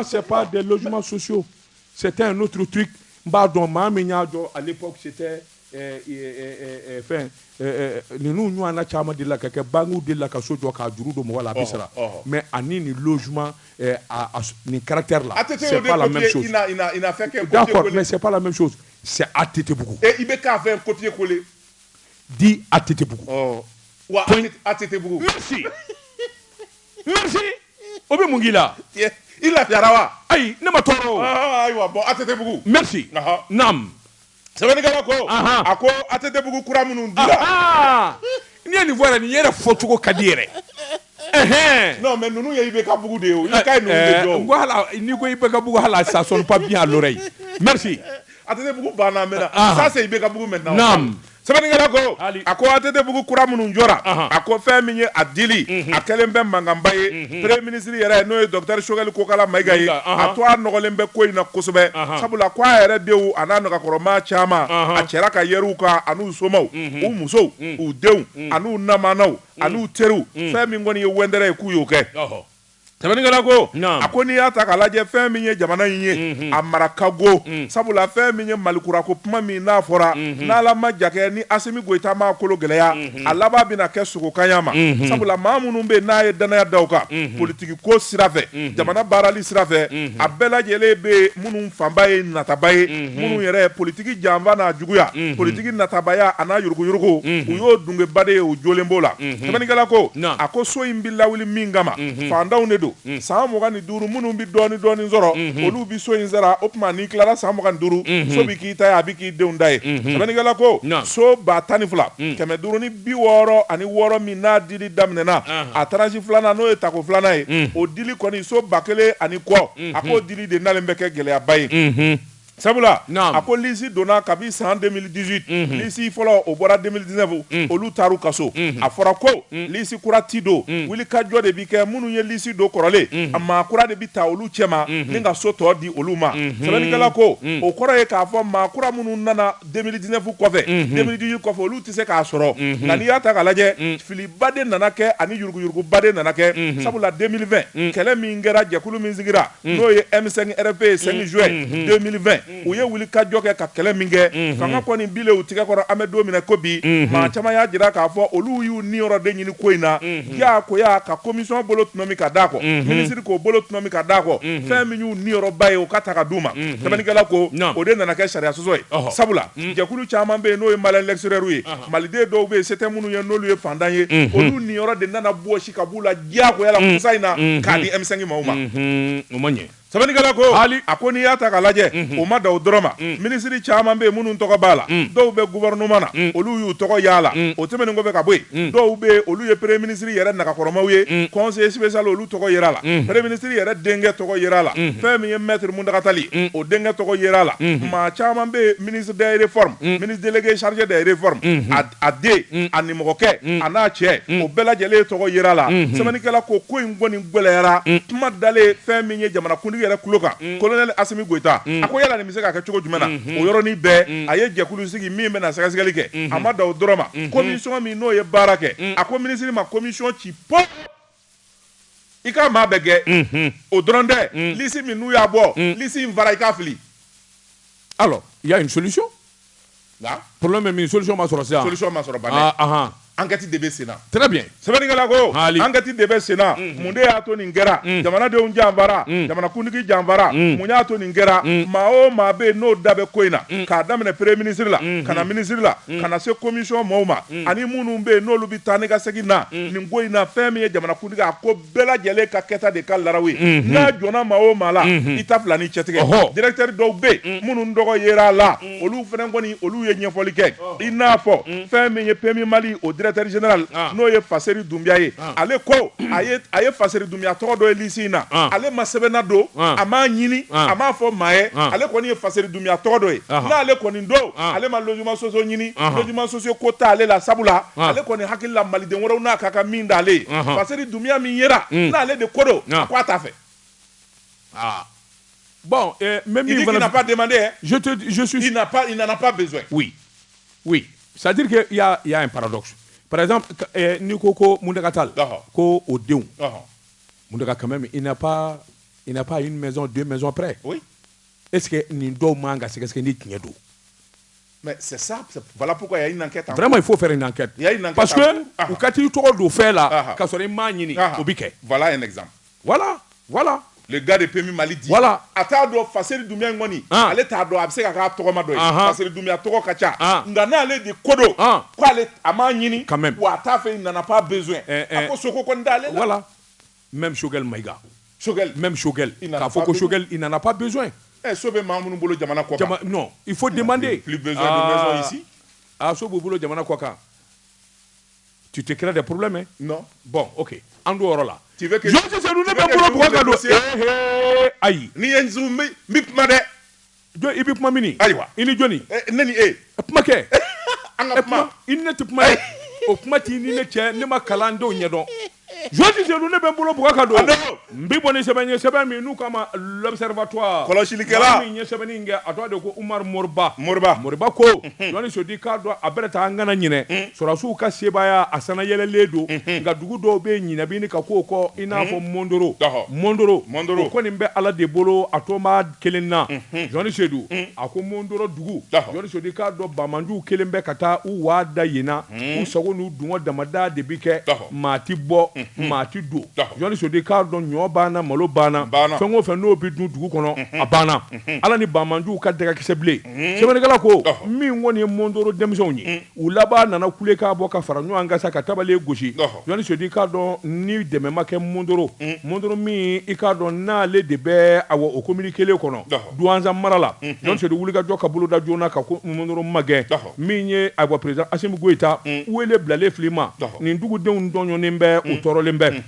c'est pas des logements sociaux. C'était un autre truc. À l'époque, c'était. Mais ani logement ni caractère là, c'est pas la même chose. D'accord, mais c'est pas la même chose. C'est ATT-Bougou. Et Ibeka a fait un copier-coller. Dis ATT-Bougou. ATT-Bougou. Merci. Merci. Obe Mungila. Il a fait Arawa. Aïe, ne m'a toro. Bon, ATT-Bougou. Merci. Nam. Ça veut dire quoi? Ako ATT-Bougou kura munu ndila. Ni ani voila ni yere fotuko kadire. Non, mais nous, il y a Ibeka-Bougou de haut. Il y a voilà, ni ko Ibeka-Bougou hala, ça sonne pas bien à l'oreille. Merci. ATT-Bougou bana maintenant. Ça c'est Ibeka-Bougou maintenant. Nam. Sɛbɛnnikɛla ko a ko ATT-Bougou kura minnu jɔra a ko fɛn min ye a dili a kɛlen bɛ mankanba ye premier ministre yɛrɛ n'o ye docteur Choguel Kokala Mayiga ye a to a nɔgɔlen bɛ ko in na kosɛbɛ sabula ko a yɛrɛ denw a n'a nɛgɛkɔrɔmaa caman a cɛla ka yɛrɛw kan a n'u somaw u musow u denw a n'u namanaw a n'u teriw fɛn min kɔni ye wɛndɛrɛ ye k'u y'o kɛ. Sɛbɛnnikɛla ko a ko n'i y'a ta k'a lajɛ fɛn min ye jamana in ye a mara ka go sabula fɛn min ye malikurako kuma min n'a fɔra n'Ala ma ja kɛ ni Asimi Goyita m'a kolo gɛlɛya a laban bɛna kɛ sogokanya ma sabula maa minnu bɛ yen n'a ye danaya da o kan politiki ko sira fɛ jamana baarali sira fɛ a bɛɛ lajɛlen bɛ minnu fanba ye nataba ye minnu yɛrɛ politiki janfa n'a juguya politiki natabaya a n'a yuruguyurugu u y'o dungebaden ye u jolen b'o la. Sɛbɛnnikɛla ko a ko so in bɛ lawuli min kama fantanw de don san 25 minnu bɛ dɔɔni sɔrɔ olu bɛ so in sara o tuma n'i tilara san 25 so bɛ k'i ta ye a bɛ k'i denw da ye. Sɛbɛnnikɛla ko so 12,000 566 min n'a dili daminɛna a tranche filanan n'o ye tako filanan ye o dili kɔni so 1,000 ani kɔ a k'o dili de nalen bɛ kɛ gɛlɛyaba ye. Sabula a ko lisi donna kabi san 2018 lisi fɔlɔ o bɔra 2019 olu taru kaso a fɔra ko lisi kura ti do wuli ka jɔ de bi kɛ minnu ye lisi do kɔrɔlen a maa kura de bi ta olu cɛma ni ka so tɔ di olu ma. Sɛbɛnnikɛla ko o kɔrɔ ye k'a fɔ maa kura minnu nana 2019 kɔfɛ 2018 kɔfɛ olu tɛ se k'a sɔrɔ nka n'i y'a ta k'a lajɛ filiba de nana kɛ ani yuruguyuruguba de nana kɛ sabula 2020 kɛlɛ min kɛra jɛkulu min sigira n'o ye M5 RP 5 juin 2020 u ye wuli ka jɔ kɛ ka kɛlɛ min kɛ fanga kɔni bile u tigɛ kɔrɔ an bɛ don minɛ ko bi maa caman y'a jira k'a fɔ olu y'u niyɔrɔden ɲini ko in na diyagoya ka commission bolo tunun min ka d'a kɔ minisiri k'o bolo tunun min ka d'a kɔ fɛn min y'u niyɔrɔba ye o ka ta ka d'u ma. Sɛbɛnnikɛla ko o de nana kɛ sariya sɔsɔ ye sabula jɛkulu caman bɛ yen n'o ye maliyɛn lectureurs ye maliden dɔw bɛ yen se tɛ minnu ye n'olu ye fantan ye olu niyɔrɔ de nana bɔsi ka b'u la diyagoya la kusa in na k'a di M5 ma o ma. O ma ɲɛ. Sɛbɛnnikɛla ko a ko n'i y'a ta k'a lajɛ o ma da o dɔrɔn ma minisiri caman bɛ yen minnu tɔgɔ b'a la dɔw bɛ gouvernement na olu y'u tɔgɔ y'a la o tɛmɛnen kɔfɛ ka bɔ yen dɔw bɛ yen olu ye premier ministre yɛrɛ nagakɔrɔmaw ye conseiller spécial olu tɔgɔ yera la premier ministre yɛrɛ denkɛ tɔgɔ yera la fɛn min ye maître Mundagatali o denkɛ tɔgɔ yera la maa caman bɛ yen ministre des réformes ministre délégué chargé des réformes a den a nimɔgɔkɛ a n'a cɛ o bɛɛ lajɛlen tɔgɔ yera la. Sɛbɛnnikɛla ko in kɔni gwɛlɛyara kuma dalen fɛn min ye jamanakuntigi yɛrɛ kulo kan colonel Asimi Goyita a ko yala nin bɛ se ka kɛ cogo jumɛn na o yɔrɔnin bɛɛ a ye jɛkulu sigi min bɛna sɛgɛsɛgɛli kɛ a ma da o dɔrɔn ma commission min n'o ye baara kɛ a ko minisiri ma commission ci pɔ i ka maa bɛɛ gɛ o dɔrɔn tɛ lisi min n'u y'a bɔ lisi in fara i ka fili. Alors il y a une solution. Problème min solution ma sɔrɔ sisan. Solution ma sɔrɔ banɛ. enquête de bɛ sen na. Très bien. Sɛbɛnnikɛla ko enquête de bɛ sen na mun de y'a to nin kɛra jamanadenw janfara jamanakuntigi janfara mun y'a to nin kɛra maa o maa bɛ yen n'o da bɛ ko in na k'a daminɛ premier ministre la ka na ministre la ka na se commission mɔɔw ma ani minnu bɛ yen n'olu bɛ taa ni ka segin na nin ko in na fɛn min ye jamanakuntigi a ko bɛɛ lajɛlen ka kɛta de ka laraw ye n'a jɔnna maa o maa la i ta fila ni cɛtigɛ directeur dɔw bɛ yen minnu tɔgɔ yera a la olu fana kɔni olu ye ɲɛfɔli kɛ i n'a fɔ fɛn min ye PMI Mali o directeur général n'o ye Faseri Doumbia ye ale ko a ye Faseri Doumbia tɔgɔ dɔ ye liste in na ale ma sɛbɛnna don a m'a ɲini a m'a fɔ maa ye ale kɔni ye Faseri Doumbia tɔgɔ dɔ ye n'ale kɔni don ale ma logement social ɲini logement social ko t'ale la sabula ale kɔni hakili la maliden wɛrɛw n'a ka min d'ale ye Faseri Doumbia min yera n'ale de ko don a ko a t'a fɛ. Bon, même il dit qu'il n'a pas demandé. Hein? Je suis. Il n'en a pas besoin. Oui, oui. C'est-à-dire qu'il y a un paradoxe. Par exemple, Nikoko Mundagatal, ko Odéon, Mundaga quand même, il n'a pas une maison, 2 maisons après. Oui. Est-ce que Nindo Manga, c'est qu'est-ce qu'il y a d'eau? Mais c'est ça, voilà pourquoi il y a une enquête. Vraiment, il faut faire une enquête. Il y a une enquête. Parce que, quand il y a tout fait là, quand on est manini, voilà un exemple. Voilà. Le gars de PMI Mali dit voilà. Ata do Faseri Doumbia ngoni ale ta do abse ka togoma do Faseri Doumbia togo kacha ngana ale di kodo ko ale ama nyini ou ata fait il n'en a pas besoin ako soko ko ndale voilà même Shogel Maïga même Shogel ka foko Shogel il n'en a pas besoin sobe mamunu bolo jamana ko non il faut demander plus besoin de maison ici sobe bolo jamana ko ka tu te crées des problèmes hein? Non. Bon, ok. En dehors là. Tu veux que je sais c'est nous ne pas pour dossier. Aïe. Ni enzu mi pmade. Jo ibi pma mini. Aïwa. Ini joni. Nani pma ke. Anga pma. Inne tu pma. O pma ti ni ne che ne ma kalando nyedon. Je dis c'est nous ne pas pour kado. Mbi boni sebanye sebami nous comme l'observatoire. Koloshilikela. Mi sebani nga atwa de ko Umar Morba ko. Joni so di kado abereta ngana nyine. Sorasu ka sebaya asana yele ledo nga dugu do be nyina bi ni ka ko ina fo Mondoro ko ni be ala de bolo atoma kelenna. Joni sedu ako Mondoro dugu. Joni so di kado bamandu kelembe kata u wada yina u sago nu dungo damada de bike mati bo mati do joni so de ka don nyo bana malo bana fengo fe no bi dun dugu kono abana ala ni bamanju ka daga kiseble sebenegala ko mi woni Mondoro demison ni ulaba nana kule ka bo ka fara nyo anga saka tabale goshi joni so de ka don ni de me make Mondoro mi i ka don na le de be awo o communiquer le kono duanza marala joni so de wuli ka joka bulu da jona ka ko Mondoro mage mi nye awo president Assimi Goïta wele blale flima ni dugu den donyo nembe utoro lembe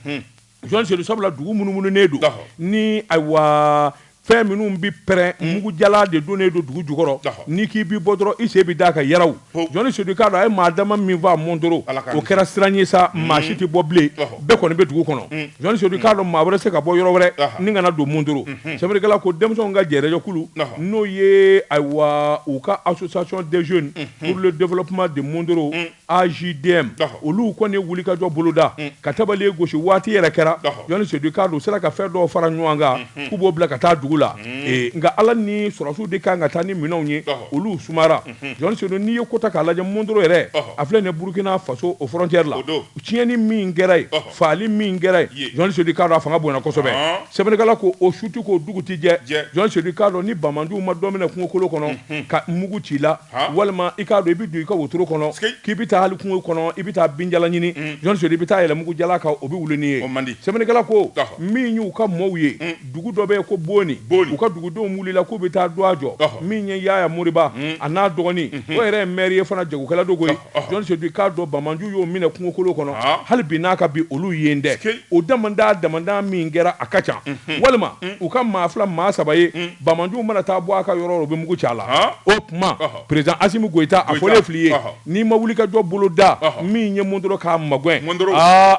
Jean c'est le sabla dugu munumunu nedo ni aywa fɛn minnu bi pɛrɛn mugu jala de donnen do dugu jukɔrɔ ni k'i bi bɔ dɔrɔn i sen bi d'a kan yaraw jɔnni sodi k'a dɔn a ye maa dama min fɔ a Mondoro o kɛra siran ye sa maa si tɛ bɔ bilen bɛɛ kɔni bɛ dugu kɔnɔ jɔnni sodi k'a dɔn maa wɛrɛ se ka bɔ yɔrɔ wɛrɛ ni kana don Mondoro sɛbɛnnikɛla ko denmisɛnw ka jɛrɛjɛ kulu n'o ye ayiwa u ka association des jeunes pour le développement de Mondoro AJDM olu kɔni ye wulikajɔ boloda ka tabale gosi waati yɛrɛ kɛra jɔnni sodi k'a dɔn u sera ka fɛn dɔw fara ɲɔgɔn kan k'u b'o bila ka taa dugu la nga ala ni sɔrɔsiw de kan ka taa ni minɛnw ye olu sumara jɔnni sedu n'i ye kota k'a lajɛ Mondoro yɛrɛ a filɛ nin Burkina Faso o frontière la tiɲɛni min kɛra ye faali min kɛra ye jɔnni sedu k'a dɔn a fanga bonyana kosɛbɛ sɛbɛnnikɛla ko o su k'o dugu ti jɛ jɔnni sedu k'a dɔn ni bamanjuw ma dɔ minɛ kungo kɔnɔ ka mugu ci la walima i k'a dɔn i bi don i ka wotoro kɔnɔ k'i bi taa hali kungo kɔnɔ i bi taa binjala ɲini jɔnni sedu i bi taa yɛlɛ mugu jala kan o bi wuli ni ye sɛbɛnnikɛla ko min y'u ka mɔɔw ye dugu dɔ bɛ ko Boni u ka dugudenw wulila k'u bɛ taa do a jɔ min ye Yaya Moriba a n'a dɔgɔnin o yɛrɛ ye maire ye fana jagokɛla dɔ ko ye jɔnni sedu k'a dɔn bamanju y'o minɛ kungo kɔnɔ hali bi n'a ka bi olu ye dɛ o damanda min kɛra a ka ca walima u ka maa fila maa saba ye bamanjuw mana taa bɔ a ka yɔrɔ o bɛ mugu ci a la o tuma président Assimi Goïta a fɔlen fili ye n'i ma wuli ka jɔ bolo da min ye Mondoro k'a magɛn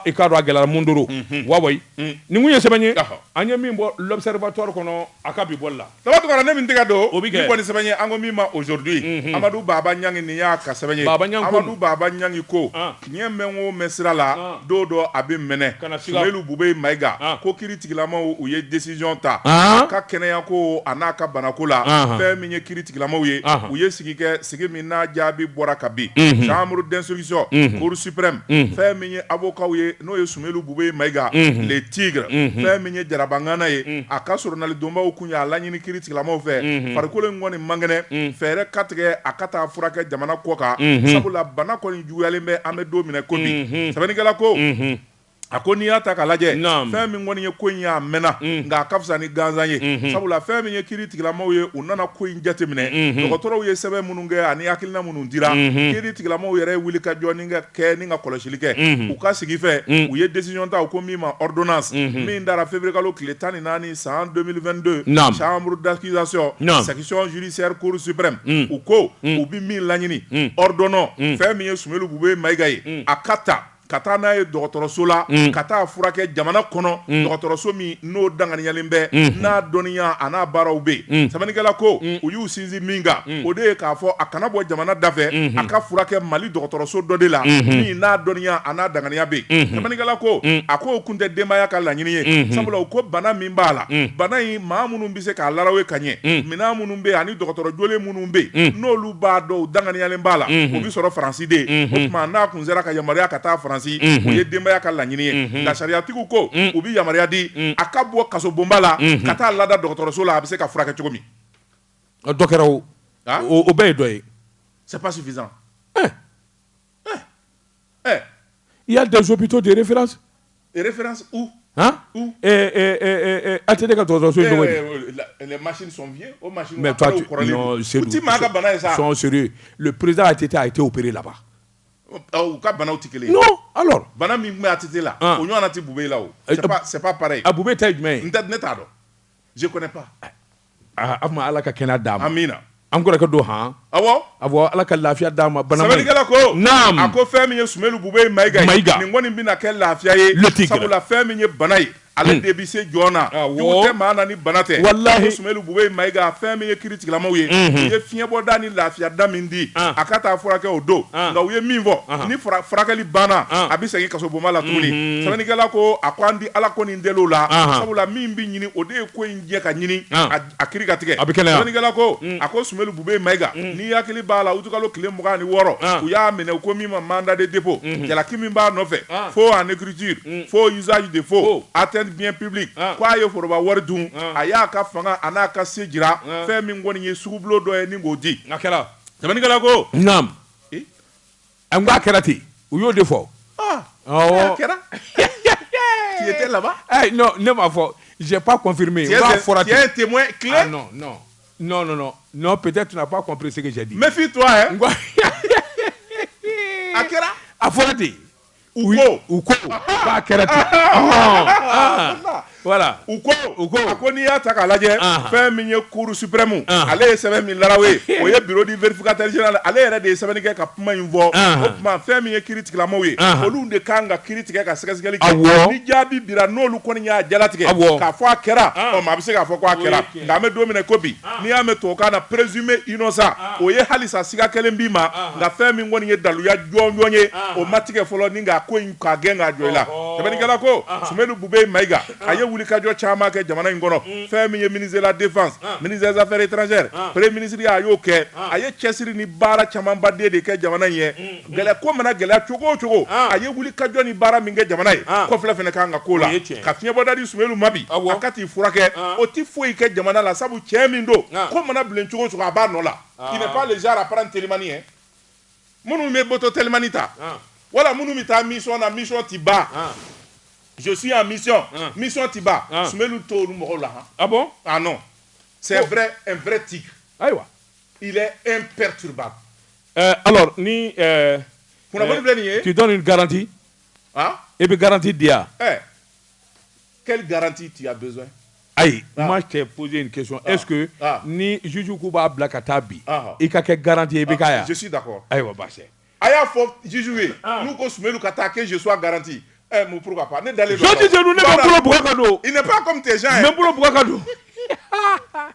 i k'a dɔn a gɛlɛyara Mondoro wawayi nin kun ye sɛbɛn ye an ye min bɔ l'observatoire kɔnɔ akabi bolla daba to kana ne min tiga do Obi ni kɛ. kɔni sɛbɛn ango mi ma aujourd'hui Amadou Baba Nyangi ni y'a ka sɛbɛn Baba Nyangi ko Amadou Baba Nyangi ko ɲɛ mɛn o mɛn sira la do dɔ a bɛ mɛnɛ Kana siga. Sumelu Bube Mayiga ko kiiri tigilamaw u ye décision ta ka kɛnɛya ko a n'a ka banako la fɛn min ye kiiri tigilamaw ye u ye sigi min n'a jaabi bɔra ka bin chambre d'instruction cour suprême fɛn min ye avocat ye n'o ye Sumelu Bube Mayiga les tigres fɛn min ye jarabangana ye a ka journal donbaw kun y'a laɲini kiiri tigilamaw fɛ farikolo in kɔni man kɛnɛ fɛɛrɛ ka tigɛ a ka taa furakɛ jamana kɔ kan sabula bana kɔni juguyalen bɛ an bɛ don minɛ ko bi sɛbɛnnikɛla ko a ko n'i y'a ta k'a lajɛ fɛn min kɔni ye ko in y'a mɛnna nka a ka fisa ni gansan ye sabula fɛn min ye kiiri tigilamaw ye u nana ko in jateminɛ dɔgɔtɔrɔw ye sɛbɛn minnu kɛ ani hakilina minnu dira kiiri tigilamaw yɛrɛ ye wuli ka jɔ ni ka kɛ ni ka kɔlɔsili kɛ u ka sigi fɛ u ye décision ta u ko min ma ordonnance min dara février kalo tile 14 san 2022 chambre d'accusation section judiciaire cour suprême u ko u bi min laɲini ordonnant fɛn min ye Sumelu Bube Mayiga ye a ka ta ka taa n'a ye dɔgɔtɔrɔso la ka taa furakɛ jamana kɔnɔ dɔgɔtɔrɔso min n'o danganiyalen bɛ n'a dɔnniya a n'a baaraw bɛ yen sɛbɛnnikɛla ko u y'u sinsin min kan o de ye k'a fɔ a kana bɔ jamana da fɛ a ka furakɛ Mali dɔgɔtɔrɔso dɔ de la min n'a dɔnniya a n'a danganiya bɛ yen sɛbɛnnikɛla ko a ko o kun tɛ denbaya ka laɲini ye sabula u ko bana min b'a la bana in maa minnu bɛ se k'a larawe ka ɲɛ minɛn minnu bɛ yen ani dɔgɔtɔrɔ jolen minnu bɛ yen n'olu b'a dɔn u danganiyalen b'a la o bɛ sɔrɔ Faransi de ye o tuma n'a kun sera ka yamaruya ka taa Faransi o ye denbaya ka laɲini ye nka sariyatigiw ko u bɛ yamaruya di a ka bɔ kasobonba la ka taa lada dɔgɔtɔrɔso la a bɛ se ka furakɛ cogo min dɔ kɛra o bɛɛ ye dɔ ye c'est pas suffisant il y a des hôpitaux de référence où ATD ka dɔgɔtɔrɔso ye cogo di les machines sont vieilles aux machines mais toi non sont sérieux le président a été opéré là-bas u ka banaw tɛ kelen ye non alors bana min tun bɛ ATT la o ɲɔgɔnna tɛ Bube la o c'est pas pareil a Bube ta ye jumɛn ye ne t'a dɔn je connais pas a ma Ala ka kɛnɛya d'a ma amina an kɔrɔ ka don han awɔ Ala ka lafiya d'a ma bana sɛbɛnnikɛla ko naam a ko fɛn min ye Sumelu Bube Mayiga nin kɔni bɛna kɛ lafiya ye sabula fɛn min ye bana ye ale de bɛ se jɔn na jugu tɛ maa na ni bana tɛ walahi Sumelu Bube Mayiga fɛn min ye kiiri tigilamaw ye u ye fiɲɛbɔda ni lafiya da min di a ka taa furakɛ o don nka u ye min fɔ ni furakɛli banna a bɛ segin kasobonba la tuguni sɛbɛnnikɛla ko a ko an di Ala ko nin del'o la sabula min bɛ ɲini o de ye ko in jɛ ka ɲini a kiiri ka tigɛ sɛbɛnnikɛla ko a ko Sumelu Bube Mayiga n'i hakili b'a la utukalo tile 26 u y'a minɛ u ko min ma mandat de dépôt jalaki min b'a nɔfɛ faux en écriture faux usage de faux bien public ko a ye foroba wari dun a y'a ka fanga a n'a ka se jira fɛn min kɔni ye sugubulo dɔ ye ni k'o di a kɛra sɛbɛnnikɛla ko naam n ko a kɛra ten u y'o de fɔ a kɛra tu étais là-bas non ne m'a fɔ j'ai pas confirmé tu es un témoin clair non peut-être tu n'as pas compris ce que j'ai dit méfie-toi hein a kɛra a fɔra ten u ko k'a kɛra ten voilà u ko a ko n'i y'a ta k'a lajɛ fɛn min ye cour suprême ale ye sɛbɛn min larawe o ye bureau du vérificateur général ale yɛrɛ de ye sɛbɛnni kɛ ka kuma in fɔ o tuma fɛn min ye kiiri tigilamaw ye olu de kan ka kiiri tigɛ ka sɛgɛsɛgɛli kɛ ni jaabi dira n'olu kɔni y'a jalatigɛ k'a fɔ a kɛra ɔ a bɛ se k'a fɔ ko a kɛra nka an bɛ don min na ko bi n'i y'a mɛn tubabukan na présumé innocent o ye halisa siga kelen b'i ma nka fɛn min kɔni ye daluya jɔnjɔn ye o ma tigɛ fɔlɔ ni k'a ko in k'a gɛn k'a jɔ i la sɛbɛnnikɛla ko Sumelu Bube Mayiga a ye wulikajɔ caman kɛ jamana in kɔnɔ fɛn min ye ministre de la défense ministre des affaires étrangères premier ministre a y'o kɛ a ye cɛsiri ni baara camanbaden de kɛ jamana in ye gɛlɛya ko mana gɛlɛya cogo o cogo a ye wulikajɔ ni baara min kɛ jamana ye kɔfilɛ fɛnɛ kan ka k'o la ka fiɲɛbɔda di Sumelu ma bi a ka t'i furakɛ o tɛ foyi kɛ jamana la sabu cɛ min don ko mana bilen cogo o cogo a b'a nɔ la il n'est pas le genre à prendre télémanie hein minnu bɛ moto télémanie ta wala minnu bɛ taa mission na mission ti ban je suis en mission mission ti ban Sumelu t'olu mɔgɔw la ah bon ah non c'est vrai un vrai tigre ayiwa il est imperturbable alors ni kunnafoni filɛ nin ye tu donnes une garantie et bɛ garantie di yan quelle garantie tu as besoin ayi moi je t'ai posé une question est-ce que ni juge ko b'a bila ka taa bi i ka kɛ garantie i bɛ k'a yan je suis d'accord ayiwa baasi a y'a fɔ juge ye n'u ko Sumelu ka taa que je sois garanti mais pourquoi pas ne dalen don ne bolo bugɔ ka don il n'est pas comme tes gens ne bolo bugɔ ka don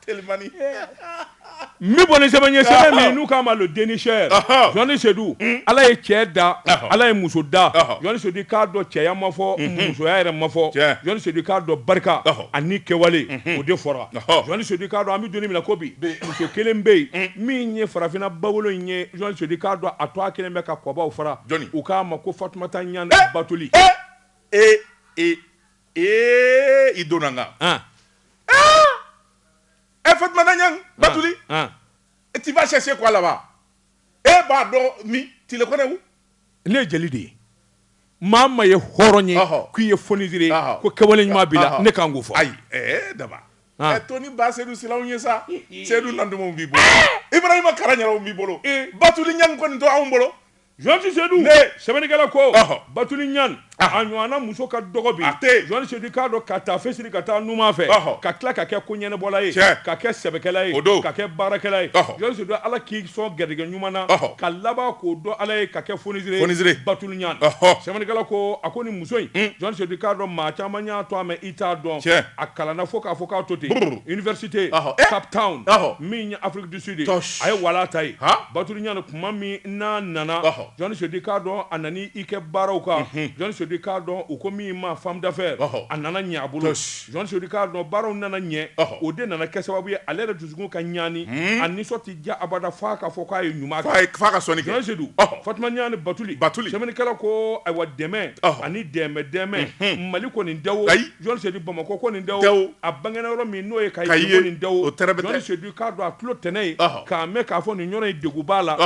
Telemani. mi bɔnni sɛbɛn ye sɛbɛn min n'u k'a ma le dénicheur Jɔni Seydou ala ye cɛ da ala ye muso da Jɔni Seydou k'a dɔn cɛya ma fɔ musoya yɛrɛ ma fɔ Jɔni Seydou k'a dɔn barika ani kɛwale o de fɔra Jɔni Seydou k'a dɔn an bɛ donni min na ko bi muso kelen bɛ yen min ye farafinna bawolo in ye Jɔni Seydou k'a dɔn a tɔ a kelen bɛ ka kɔbaw fara u k'a ma ko Fatumata Ɲane Batuli i donna n kan Fatumata Ɲane Batuli tu vas chercher quoi là-bas b'a dɔn min tu le connais où ne ye jeli de ye maa ma ye hɔrɔn ye k'i ye fonisire ye ko kɛwale ɲuman b'i la ne kan k'o fɔ ayi daba Tony Ba Seydou Silaw ye sa Seydou Nandumaw b'i bolo Ibrahima Kara Ɲaraw b'i bolo Batuli Ɲane kɔni to anw bolo Jɔni Seydou sɛbɛnnikɛla ko Batuli Ɲane a ɲɔgɔnna muso ka dɔgɔ bi Jɔni Seydou k'a dɔn ka taa fesiri ka taa numan fɛ ka tila ka kɛ ko ɲɛnabɔla ye ka kɛ sɛbɛkɛla ye ka kɛ baarakɛla ye Jɔni Seydou ala k'i sɔn garijɛgɛ ɲuman na ka laban k'o dɔn ala ye ka kɛ fonisire Batuli Ɲane sɛbɛnnikɛla ko a ko ni muso in Jɔni Seydou k'a dɔn maa caman y'a to a mɛ i t'a dɔn a kalanna fo k'a fɔ k'a to ten université Cape Town min ye Afrique du Sud a ye wala ta ye Batuli Ɲane kuma min n'a nana Jɔni Seydou k'a dɔn a nani i kɛ baaraw kan Jɔni Seydou k'a dɔn u ko min ma femme d'affaires a nana ɲɛ a bolo Jɔni Seydou k'a dɔn baaraw nana ɲɛ o de nana kɛ sababu ye ale yɛrɛ dusukun ka ɲaani a nisɔn ti ja abada f'a ka fɔ k'a ye ɲuman kɛ f'a ka sɔnni kɛ Jɔni Seydou Fatumata Ɲane Batuli sɛbɛnnikɛla ko ayiwa dɛmɛ ani dɛmɛ Mali kɔni dawo Jɔni Seydou Bamakɔ kɔni dawo a bangena yɔrɔ min n'o ye Kayi kɔni dawo Jɔni Seydou k'a dɔn a tulo tɛnɛ ye k'a mɛn k'a fɔ nin yɔrɔ in degun b'a la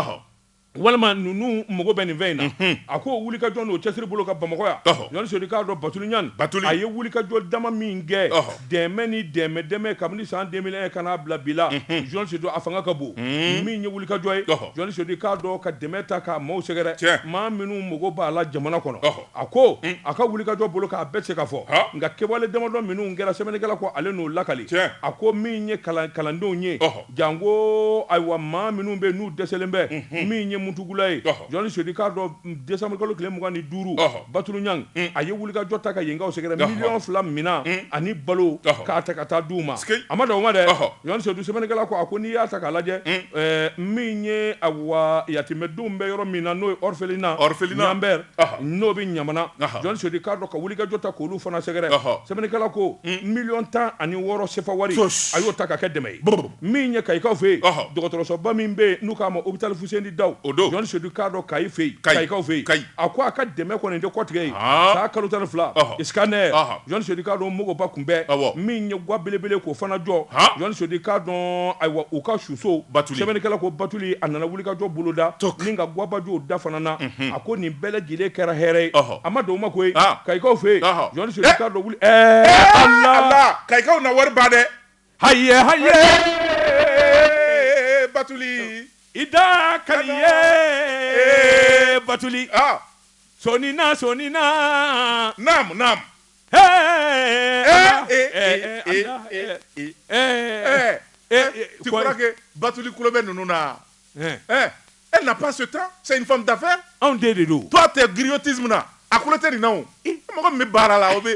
walima ninnu mago bɛ nin fɛn in na a ko wulikajɔ n'o cɛsiri bolo ka Bamakɔ yan Jɔni Seydou k'a dɔn Batuli Ɲane a ye wulikajɔ dama min kɛ dɛmɛ ni dɛmɛ kabini san 2001 ka n'a bila bi la Jɔni Seydou a fanga ka bon min ye wulikajɔ ye Jɔni Seydou k'a dɔn ka dɛmɛ ta ka maaw sɛgɛrɛ maa minnu mago b'a la jamana kɔnɔ a ko a ka wulikajɔ bolo k'a bɛɛ se ka fɔ nka kɛwale damadɔ minnu kɛra sɛbɛnnikɛla ko ale n'o lakali a ko min ye kalandenw ye janko ayiwa maa minnu bɛ n'u dɛsɛlen bɛ min ye mutugula ye Jɔni Seydou k'a dɔn décembre kalo tile 25 Batuli Ɲane a ye wulikajɔ ta ka yenkaw sɛgɛrɛ miliyɔn 2 minan ani balo k'a ta ka taa d'u ma a ma dan o ma dɛ Jɔni Seydou sɛbɛnnikɛla ko a ko n'i y'a ta k'a lajɛ min ye awa yatimɛdenw bɛ yɔrɔ min na n'o ye orphelinat Ɲanbɛr n'o bɛ Ɲamana Jɔni Seydou k'a dɔn ka wulikajɔ ta k'olu fana sɛgɛrɛ sɛbɛnnikɛla ko miliyɔn 16 sefa wari a y'o ta ka kɛ dɛmɛ ye min ye Kayikaw fɛ yen dɔgɔtɔrɔsoba min bɛ yen n'u k'a ma hôpital Fuseni Daw Jɔni Seydou k'a dɔn Kayi fɛ yen Kayikaw fɛ yen a ko a ka dɛmɛ kɔni tɛ kɔtigɛ ye saa kalo 12 scanner Jɔni Seydou k'a dɔn Mogoba kunbɛn min ye ga belebele k'o fana jɔ Jɔni Seydou k'a dɔn ayiwa u ka suso sɛbɛnnikɛla ko Batuli a nana wulikajɔ boloda ni ka gabajɔw da fana na a ko nin bɛɛ lajɛlen kɛra hɛrɛ ye a ma dan o ma koyi Kayikaw fɛ yen Jɔni Seydou k'a dɔn Allah Kayikaw na wari ba dɛ haye Batuli ida kaliye Batuli sonina nam tu crois que Batuli kulo bɛ ninnu na elle n'a pas ce temps c'est une femme d'affaires anw den de don toi t'es griotisme na a kulo tɛ nin na o mɔgɔ min bɛ baara la o bɛ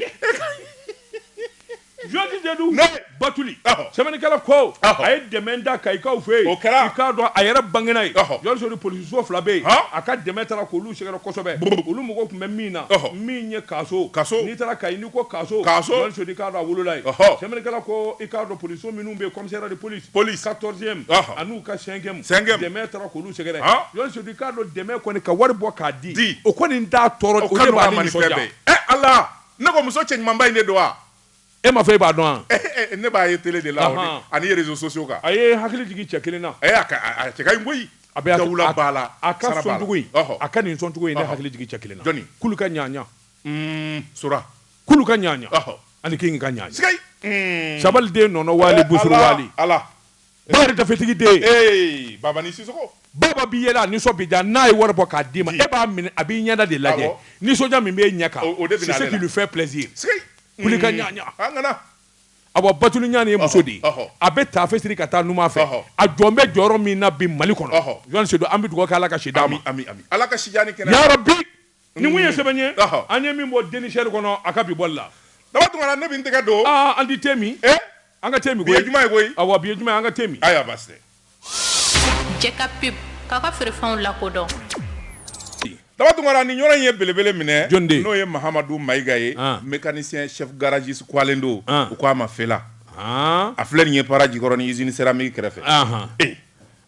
Jɔni Seydou Batuli sɛbɛnnikɛla ko a ye dɛmɛ da Kayikaw fɛ yen i k'a dɔn a yɛrɛ bangena ye Jɔni Seydou polisiso 2 bɛ yen a ka dɛmɛ taara k'olu sɛgɛrɛ kosɛbɛ olu mɔgɔw tun bɛ min na min ye kaso n'i taara Kayi n'i ko kaso Jɔni Seydou k'a dɔn a wolola ye sɛbɛnnikɛla ko i k'a dɔn polisiso minnu bɛ yen commissariat de police 14e an'u ka 5e dɛmɛ taara k'olu sɛgɛrɛ Jɔni Seydou k'a dɔn dɛmɛ kɔni ka wari bɔ k'a di o kɔni t'a tɔɔrɔ o de b'a ni nisɔndiya Allah ne ko muso cɛ ɲumanba in de don wa e ma fɔ e b'a dɔn wa ne b'a ye télé de la ani réseaux sociaux kan a ye hakili jigin cɛ kelen na a cɛ ka ɲi koyi a bɛ Dawula b'a la a ka sɔncogo in a ka nin sɔncogo in ne hakili jigin cɛ kelen na jɔnni kulu ka ɲaɲa Sora kulu ka ɲaɲa ani King ka ɲaɲa Sabali den nɔnɔ wali busuru wali ba yɛrɛ dafetigi den Baba ni Sisoko baba b'i yɛlɛ a nisɔn bi diya n'a ye wari bɔ k'a d'i ma e b'a minɛ a b'i ɲɛda de lajɛ nisɔndiya min b'e ɲɛ kan c'est ce qui lui fait plaisir kuli ka ɲaɲa awa Batuli Ɲane ye muso de ye a bɛ taafe siri ka taa numan fɛ a jɔn bɛ jɔyɔrɔ min na bi Mali kɔnɔ Jɔni Seydou an bɛ dugawu kɛ Ala ka si d'a ma Ala ka si diya ni kɛnɛya ya Rabbi nin kun ye sɛbɛn ye an ye min bɔ dénicheur kɔnɔ a ka bi bɔli la daba tuma na ne bɛ n tɛgɛ don an ti te min an ka temi bi ye juma ye koyi awa bi ye juma an ka temi aya baste jeka pip kaka feerefɛnw lakodɔn Dabatungara ni ɲɔgɔn ye belebele minɛ Jonde. n'o ye Mahamadu Mayiga ye mécanicien chef garagiste kwalen do u ko a ma fela a filɛ nin ye para jikɔrɔ ni usine céramique kɛrɛfɛ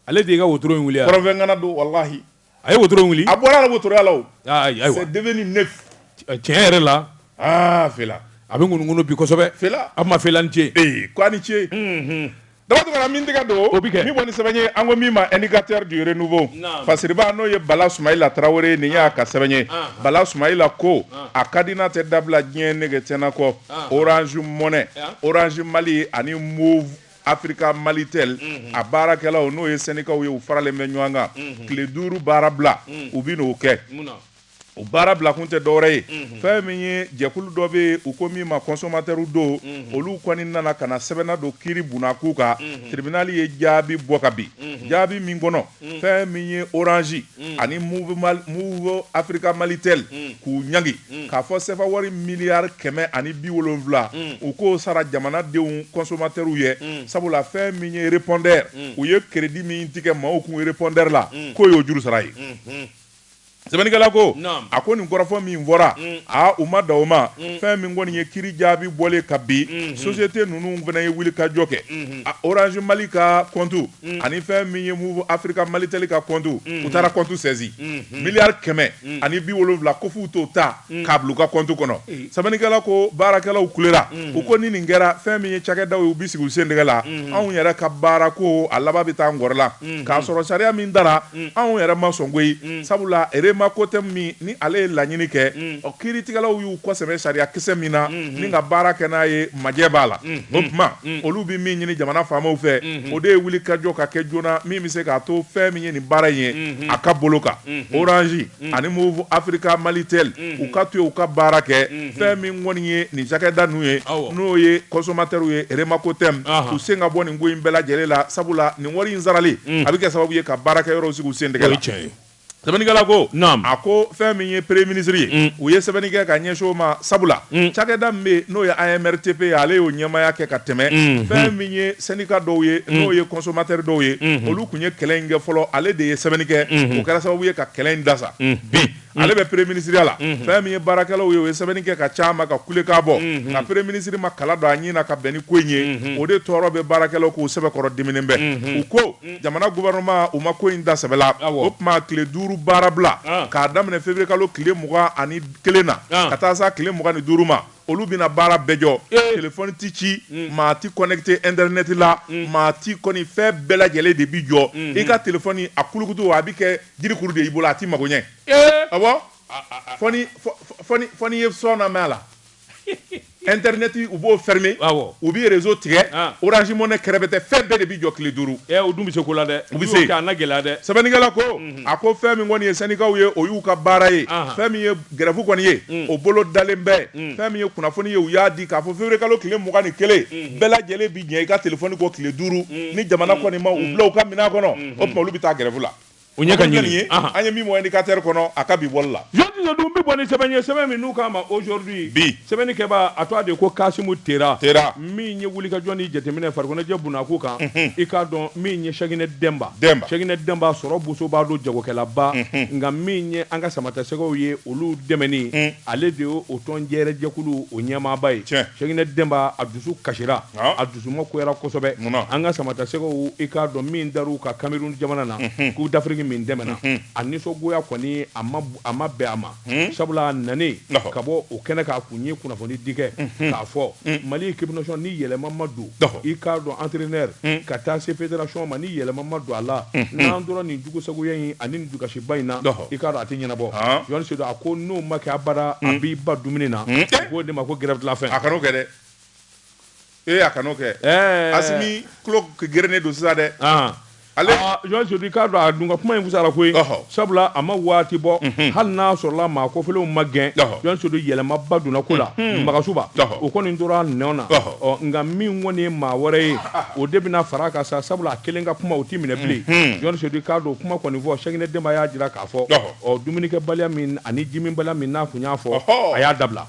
ale de ka wotoro in wuli kɔrɔfɛn ŋana do wallahi a ye wotoro in wuli a bɔra la wotoroya la o ayiwa c'est devenu neuf tiɲɛ yɛrɛ la fela a bɛ ŋunuŋunu bi kosɛbɛ fela a ma fela ni ce ko a ni ce Dabatungara min tɛgɛ don O bi kɛ. min bɔ ni sɛbɛn ye an ko min ma indicateur du renouveau fasiriba n'o ye Bala Sumayila Tarawele nin y'a ka sɛbɛn ye Bala Sumayila ko a ka di n'a tɛ dabila diɲɛ nege tɛna kɔ Orange Money Orange Mali ani Move Africa Malitel a baarakɛlaw n'o ye syndicat ye u faralen bɛ ɲɔgɔn kan tile 5 baara bila u bi n'o kɛ o baara bila kun tɛ dɔwɛrɛ ye fɛn min ye jɛkulu dɔ bɛ u ko min ma consommateur do olu kɔni nana ka na sɛbɛnna do kiiri bunak'u kan tribunal ye jaabi bɔ ka bin jaabi min kɔnɔ fɛn min ye Orange ani Move Africa Malitel k'u ɲagi k'a fɔ sefa wari miliyari 170 u k'o sara jamanadenw consommateurs ye sabula fɛn min ye répondeur u ye crédit min tigɛ maaw kun répondeur la k'o y'o juru sara ye sɛbɛnnikɛla ko a ko nin kɔrɔfɔ min fɔra u ma da o ma fɛn min kɔni ye kiiri jaabi bɔlen ka bin société ninnu fana ye wuli ka jɔ kɛ Orange Mali ka compte ani fɛn min ye Move Africa Malitel ka compte u taara compte saisi miliyari 170 ko f'u t'o ta k'a bila u ka compte kɔnɔ sɛbɛnnikɛla ko baarakɛlaw kulera u ko ni nin kɛra fɛn min ye cakɛdaw ye u bi sigi u sen tigɛ la anw yɛrɛ ka baara ko a laban bɛ taa ngɔrɔ la k'a sɔrɔ sariya min dara anw yɛrɛ ma sɔn koyi sabula ma kote min ni ale ye laɲini kɛ kiiritigɛlaw y'u kɔsɛbɛ sariya kisɛ min na ni ka baara kɛ n'a ye majɛ b'a la o tuma olu bi min ɲini jamana faamaw fɛ o de ye wuli ka jɔ ka kɛ joona min bɛ se k'a to fɛn min ye nin baara in ye a ka bolo kan Orange ani Move Africa Malitel u ka to ye u ka baara kɛ fɛn min kɔni ye nin cakɛda ninnu ye n'o ye consommateur ye Remako Tem u sen ka bɔ nin ko in bɛɛ lajɛlen la sabula nin wari in sarali a bɛ kɛ sababu ye ka baarakɛyɔrɔw sigi u sen tigɛ la sɛbɛnnikɛla ko a ko fɛn min ye premier ministre ye u ye sɛbɛnni kɛ ka ɲɛsin o ma sabula cakɛda min bɛ n'o ye AMRTP ye ale y'o ɲɛmaya kɛ ka tɛmɛ fɛn min ye syndicat dɔw ye n'o ye consommateur dɔw ye olu kun ye kɛlɛ in kɛ fɔlɔ ale de ye sɛbɛnni kɛ o kɛra sababu ye ka kɛlɛ in dasa bi ale bɛ premier ministre la fɛn min ye baarakɛlaw ye o ye sɛbɛnni kɛ ka caman ka kule k'a bɔ nka premier ministre ma kala don a ɲin na ka bɛn ni ko in ye o de tɔɔrɔ bɛ baarakɛlaw k'u sɛbɛkɔrɔ diminen bɛ u ko jamana gouvernement u ma ko in da sɛbɛ la o tuma tile 5 baara bila k'a daminɛ février kalo tile 21 na ka taa sa tile 25 ma olu bɛna baara bɛɛ jɔ téléphone ti ci maa ti connecté internet la maa ti kɔni fɛn bɛɛ lajɛlen de bi jɔ i ka téléphone a kulukutu a bi kɛ jirikuru de y'i bolo a ti mago ɲɛ awɔ fɔ ni ye sɔn na mɛn a la internet u b'o fermer u bi réseau tigɛ Orange Money kɛrɛfɛ tɛ fɛn bɛɛ de bi jɔ tile 5 o dun bɛ se ko la dɛ u bɛ se k'a na gɛlɛya dɛ sɛbɛnnikɛla ko a ko fɛn min kɔni ye syndicat ye o y'u ka baara ye fɛn min ye grève kɔni ye o bolo dalen bɛ fɛn min ye kunnafoni ye u y'a di k'a fɔ février kalo tile 21 bɛɛ lajɛlen bi ɲɛ i ka téléphone kɔ tile 5 ni jamana kɔni ma u bila u ka minɛn kɔnɔ o tuma olu bɛ taa grève la o ɲɛ ka ɲini an ye min mɔ indicateur kɔnɔ a ka bi bɔli la jɔn dun bɛ bɔ ni sɛbɛn ye sɛbɛn min n'u k'a ma aujourd'hui bi sɛbɛnnikɛba a tɔgɔ de ko Kasimu Tera min ye wulikajɔ ni jateminɛ farikɔnɔjɛ bunak'u kan i k'a dɔn min ye Cheick Demba sɔrɔ boso b'a don jagokɛlaba nka min ye an ka samatasɛgɛw ye olu dɛmɛni ale de ye o tɔnjɛrɛ jɛkulu o ɲɛmaaba ye Cheick Demba a dusu kasira a dusu ma koyara kosɛbɛ an ka samatasɛgɛw i k'a dɔn min dar'u ka Cameroun jamana na k'u d'Afrique min dɛmɛna a nisɔngoya kɔni a ma bɛn a ma sabula a nane ka bɔ o kɛnɛ k'a kun ye kunnafoni di kɛ k'a fɔ Mali équipe nationale ni yɛlɛma ma don i k'a dɔn entraîneur ka taa se fédération ma ni yɛlɛma ma don a la n'an dɔrɔn nin jugusagoya in ani nin dukasiba in na i k'a dɔn a tɛ ɲɛnabɔ Yohani Seydou a ko n'o ma kɛ abada a b'i ba dumuni na k'o de ma ko grève de la faim a kan'o kɛ dɛ a kan'o kɛ Asimi tulo gerennen don sisan dɛ ale jɔn sodi k'a dɔn a dun ka kuma in fusara koyi sabula a ma waati bɔ hali n'a sɔrɔla maa kɔfɛlenw ma gɛn jɔn sodi yɛlɛmaba donna ko la magasuba o kɔni tora nɛɛw na nka min kɔni ye maa wɛrɛ ye o de bɛna fara kan sa sabula a kelen ka kuma o ti minɛ bilen jɔn sodi k'a dɔn kuma kɔni fɔ Sɛkinɛ Denba y'a jira k'a fɔ dumunikɛbaliya min ani jiminbaliya min n'a kun y'a fɔ a y'a dabila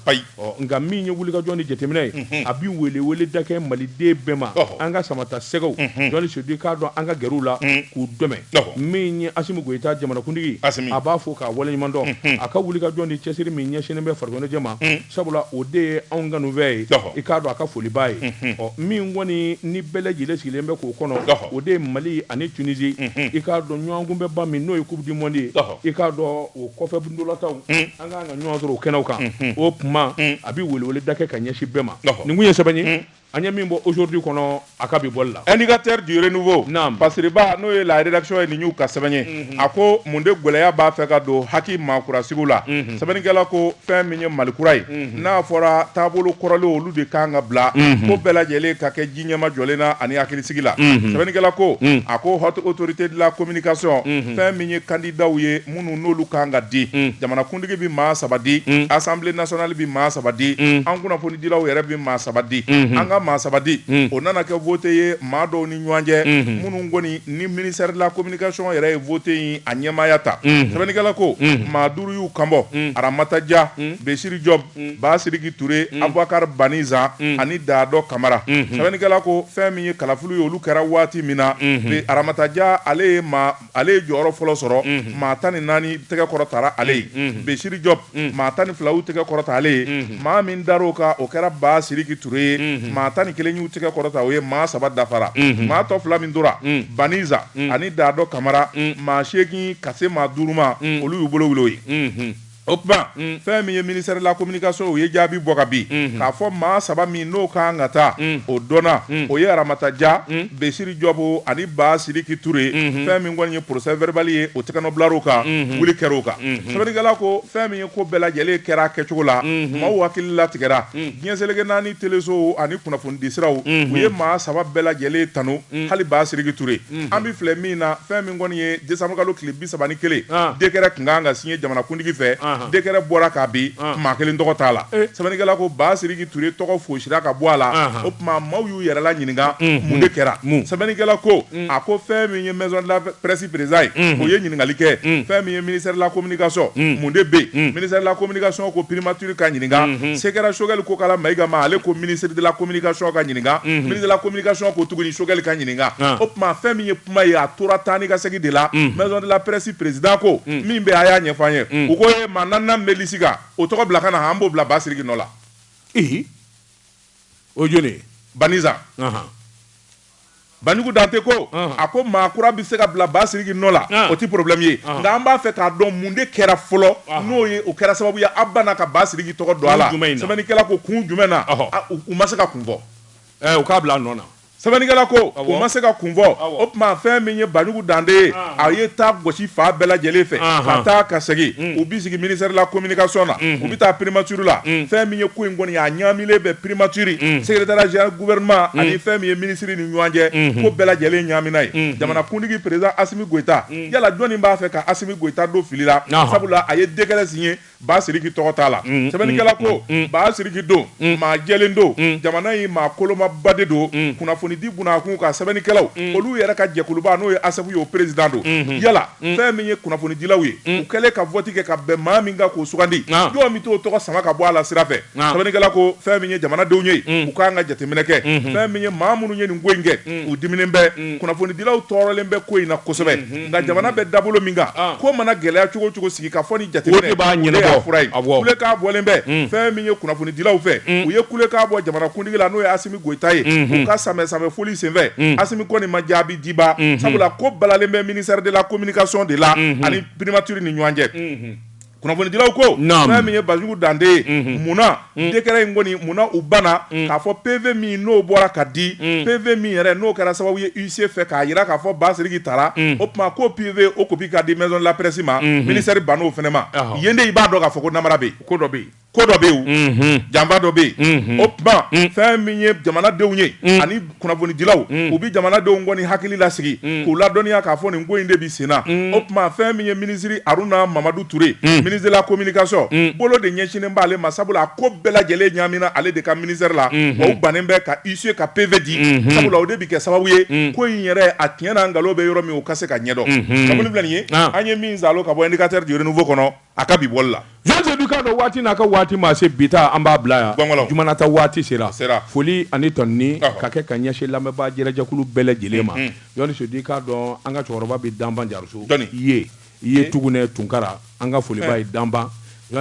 nka min ye wulikajɔ ni jateminɛ ye a bi wele da kɛ maliden bɛɛ ma an ka samata sɛgɛw jɔn sodi k'a dɔn an ka gɛrɛw la k'u dɛmɛ min ye Asimi Goyita jamanakuntigi a b'a fɔ k'a waleɲuman dɔn a ka wulikajɔ ni cɛsiri min ɲɛsinnen bɛ farikoloɲɛnajɛ ma sabula o de ye anw ka nufɛ ye i k'a dɔn a ka foliba ye min kɔni ni bɛɛ lajɛlen sigilen bɛ k'o kɔnɔ o de ye Mali ani Tunisie i k'a dɔn ɲɔgɔnkunbɛba min n'o ye Coupe du Monde ye i k'a dɔn o kɔfɛ ndolataw an k'an ka ɲɔgɔn sɔrɔ o kɛnɛw kan o tuma a bɛ welewele da kɛ ka ɲɛsin bɛɛ ma nin kun ye sɛbɛn ye an ye min bɔ aujourd'hui kɔnɔ a ka bi bɔli la indicateur du renouveau Pasiriba n'o ye la rédaction ye nin y'u ka sɛbɛn ye a ko mun de gɛlɛya b'a fɛ ka don haki maakurasigiw la sɛbɛnnikɛla ko fɛn min ye malikura ye n'a fɔra taabolo kɔrɔlen olu de kan ka bila ko bɛɛ lajɛlen ka kɛ ji ɲɛma jɔlen na ani hakilisigi la sɛbɛnnikɛla ko a ko haute autorité de la communication fɛn min ye candidatw ye minnu n'olu kan ka di jamanakuntigi bi maa 3 di assemblée nationale bi maa 3 di an kunnafonidilaw yɛrɛ bi maa 3 di an ka maa 3 di o nana kɛ vote ye maa dɔw ni ɲɔgɔn cɛ minnu kɔni ni ministère de la communication yɛrɛ ye vote in a ɲɛmaaya ta sɛbɛnnikɛla ko maa 5 y'u kanbɔ Aramata Dia Beshiri Job Basiriki Touré Abubakar Baniza ani Daado Kamara sɛbɛnnikɛla ko fɛn min ye kalafili ye olu kɛra waati min na Aramata Dia ale ye jɔyɔrɔ fɔlɔ sɔrɔ maa 14 tɛgɛ kɔrɔtara ale ye Beshiri Job maa 12 y'u tɛgɛ kɔrɔta ale ye maa min dar'o kan o kɛra Basiriki Touré ye maa 11 y'u tɛgɛ kɔrɔta o ye maa 3 dafara maa tɔ 2 min tora Baniza ani Daado Kamara maa 8 ka se maa 5 ma olu y'u bolo wilo ye o tuma fɛn min ye ministère de la communication o ye jaabi bɔ ka bin k'a fɔ maa 3 min n'o kan ka taa o dɔnna o ye Aramata Dia Beshiri Job ani Basiriki Touré fɛn min kɔni ye procès verbal ye o tɛgɛnɔbilar'o kan wuli kɛr'o kan sɛbɛnnikɛla ko fɛn min ye ko bɛɛ lajɛlen kɛra kɛcogo la maaw hakili latigɛra diɲɛ seleke 4 teleso ani kunnafonidi siraw u ye maa 3 bɛɛ lajɛlen tanu hali Basiriki Touré an bi filɛ min na fɛn min kɔni ye décembre kalo tile 31 décret kun kan ka signé jamanakuntigi fɛ décret bɔra k'a bin maa 1 tɔgɔ t'a la sɛbɛnnikɛla ko Basiriki Touré tɔgɔ fosira ka bɔ a la o tuma maaw y'u yɛrɛ la ɲininka mun de kɛra sɛbɛnnikɛla ko a ko fɛn min ye maison de la presse président ye o ye ɲininkali kɛ fɛn min ye ministère de la communication mun de bɛ ministère de la communication ko primature ka ɲininka Sekera Sogɛli ko kala Mayiga ma ale ko ministre de la communication ka ɲininka ministre de la communication ko tuguni Sogɛli ka ɲininka o tuma fɛn min ye kuma ye a tora taa ni ka segin de la maison de la presse président ko min bɛ a y'a ɲɛfɔ an ye u ko ye maa 4 bɛ lisi kan o tɔgɔ bila ka na an b'o bila Basiriki nɔ la o jɔnni Baniza Banjugu Dante ko a ko maa kura bɛ se ka bila Basiriki nɔ la o ti problème ye nka an b'a fɛ k'a dɔn mun de kɛra fɔlɔ n'o ye o kɛra sababu ye a banna ka Basiriki tɔgɔ don a la sɛbɛnnikɛla ko kun jumɛn na u ma se ka kun fɔ u k'a bila a nɔ na sɛbɛnnikɛla ko u ma se ka kun fɔ o tuma fɛn min ye Banjugu Dante ye a ye taa gosi fa bɛɛ lajɛlen fɛ ka taa ka segin u bi sigi ministère de la communication na u bi taa primature la fɛn min ye ko in kɔni a ɲaamilen bɛ primature secrétariat général gouvernement ani fɛn min ye ministre ni ɲɔgɔn cɛ ko bɛɛ lajɛlen ɲaamina ye jamanakuntigi président Asimi Goyita yala jɔnni b'a fɛ ka Asimi Goyita don fili la sabula a ye décret signé Basiriki tɔgɔ t'a la sɛbɛnnikɛla ko Basiriki don maa jɛlen don jamana in maa kolomaba de don kunnafonidi bunakun ka sɛbɛnnikɛlaw olu yɛrɛ ka jɛkuluba n'o ye ASEF ye o président don yala fɛn min ye kunnafonidilaw ye u kɛlen ka vote kɛ ka bɛn maa min kan k'o sugandi jɔn min t'o tɔgɔ sama ka bɔ a la sira fɛ sɛbɛnnikɛla ko fɛn min ye jamanadenw ye u k'an ka jateminɛ kɛ fɛn min ye maa minnu ye nin ko in kɛ u diminen bɛ kunnafonidilaw tɔɔrɔlen bɛ ko in na kosɛbɛ nka jamana bɛ dabolo min kan ko mana gɛlɛya cogo cogo sigi ka fɔ ni jateminɛ fura ye kulekan bɔlen bɛ fɛn min ye kunnafonidilaw fɛ u ye kulekan bɔ jamanakuntigi la n'o ye Asimi Goyita ye u ka samɛ foli senfɛ Asimi kɔni ma jaabi diba sabula ko balalen bɛ ministère de la communication de la ani primature ni ɲɔgɔn cɛ kunnafonidilaw ko fɛn min ye Banjugu Dante ye munna décret in kɔni munna u banna k'a fɔ PV min n'o bɔra ka di PV min yɛrɛ n'o kɛra sababu ye UC fɛ k'a jira k'a fɔ Basiriki taara o tuma ko PV o copie ka di maison de la presse ma ministère ban'o fɛnɛ ma yen de i b'a dɔn k'a fɔ ko namara bɛ yen ko dɔ bɛ yen ko dɔ bɛ yen janfa dɔ bɛ yen o tuma fɛn min ye jamanadenw ye ani kunnafonidilaw u bɛ jamanadenw kɔni hakili lasigi k'u ladɔnniya k'a fɔ nin ko in de bɛ sen na o tuma fɛn min ye minisiri Aruna Mamadu Ture ministre de la communication bolo de ɲɛsinnen b'ale ma sabula a ko bɛɛ lajɛlen ɲaamina ale de ka ministère la wa u bannen bɛ ka issue ka PV di sabula o de bɛ kɛ sababu ye ko in yɛrɛ a tiɲɛ na nkalon bɛ yɔrɔ min u ka se ka ɲɛdɔn kabini filɛ nin ye an ye min zalo ka bɔ indicateur du renouveau kɔnɔ a ka bi bɔli la Jean du k'a dɔn waati n'a ka waati ma se bi ta an b'a bila yan jumanata waati sera foli ani tɔnni ka kɛ ka ɲɛsin lamɛnbaa jɛrɛjɛkulu bɛɛ lajɛlen ma Jɔnni Sodi k'a dɔn an ka cɛkɔrɔba bɛ Danban Jariso i ye Tugunɛ Tunkara an ka foliba ye Danban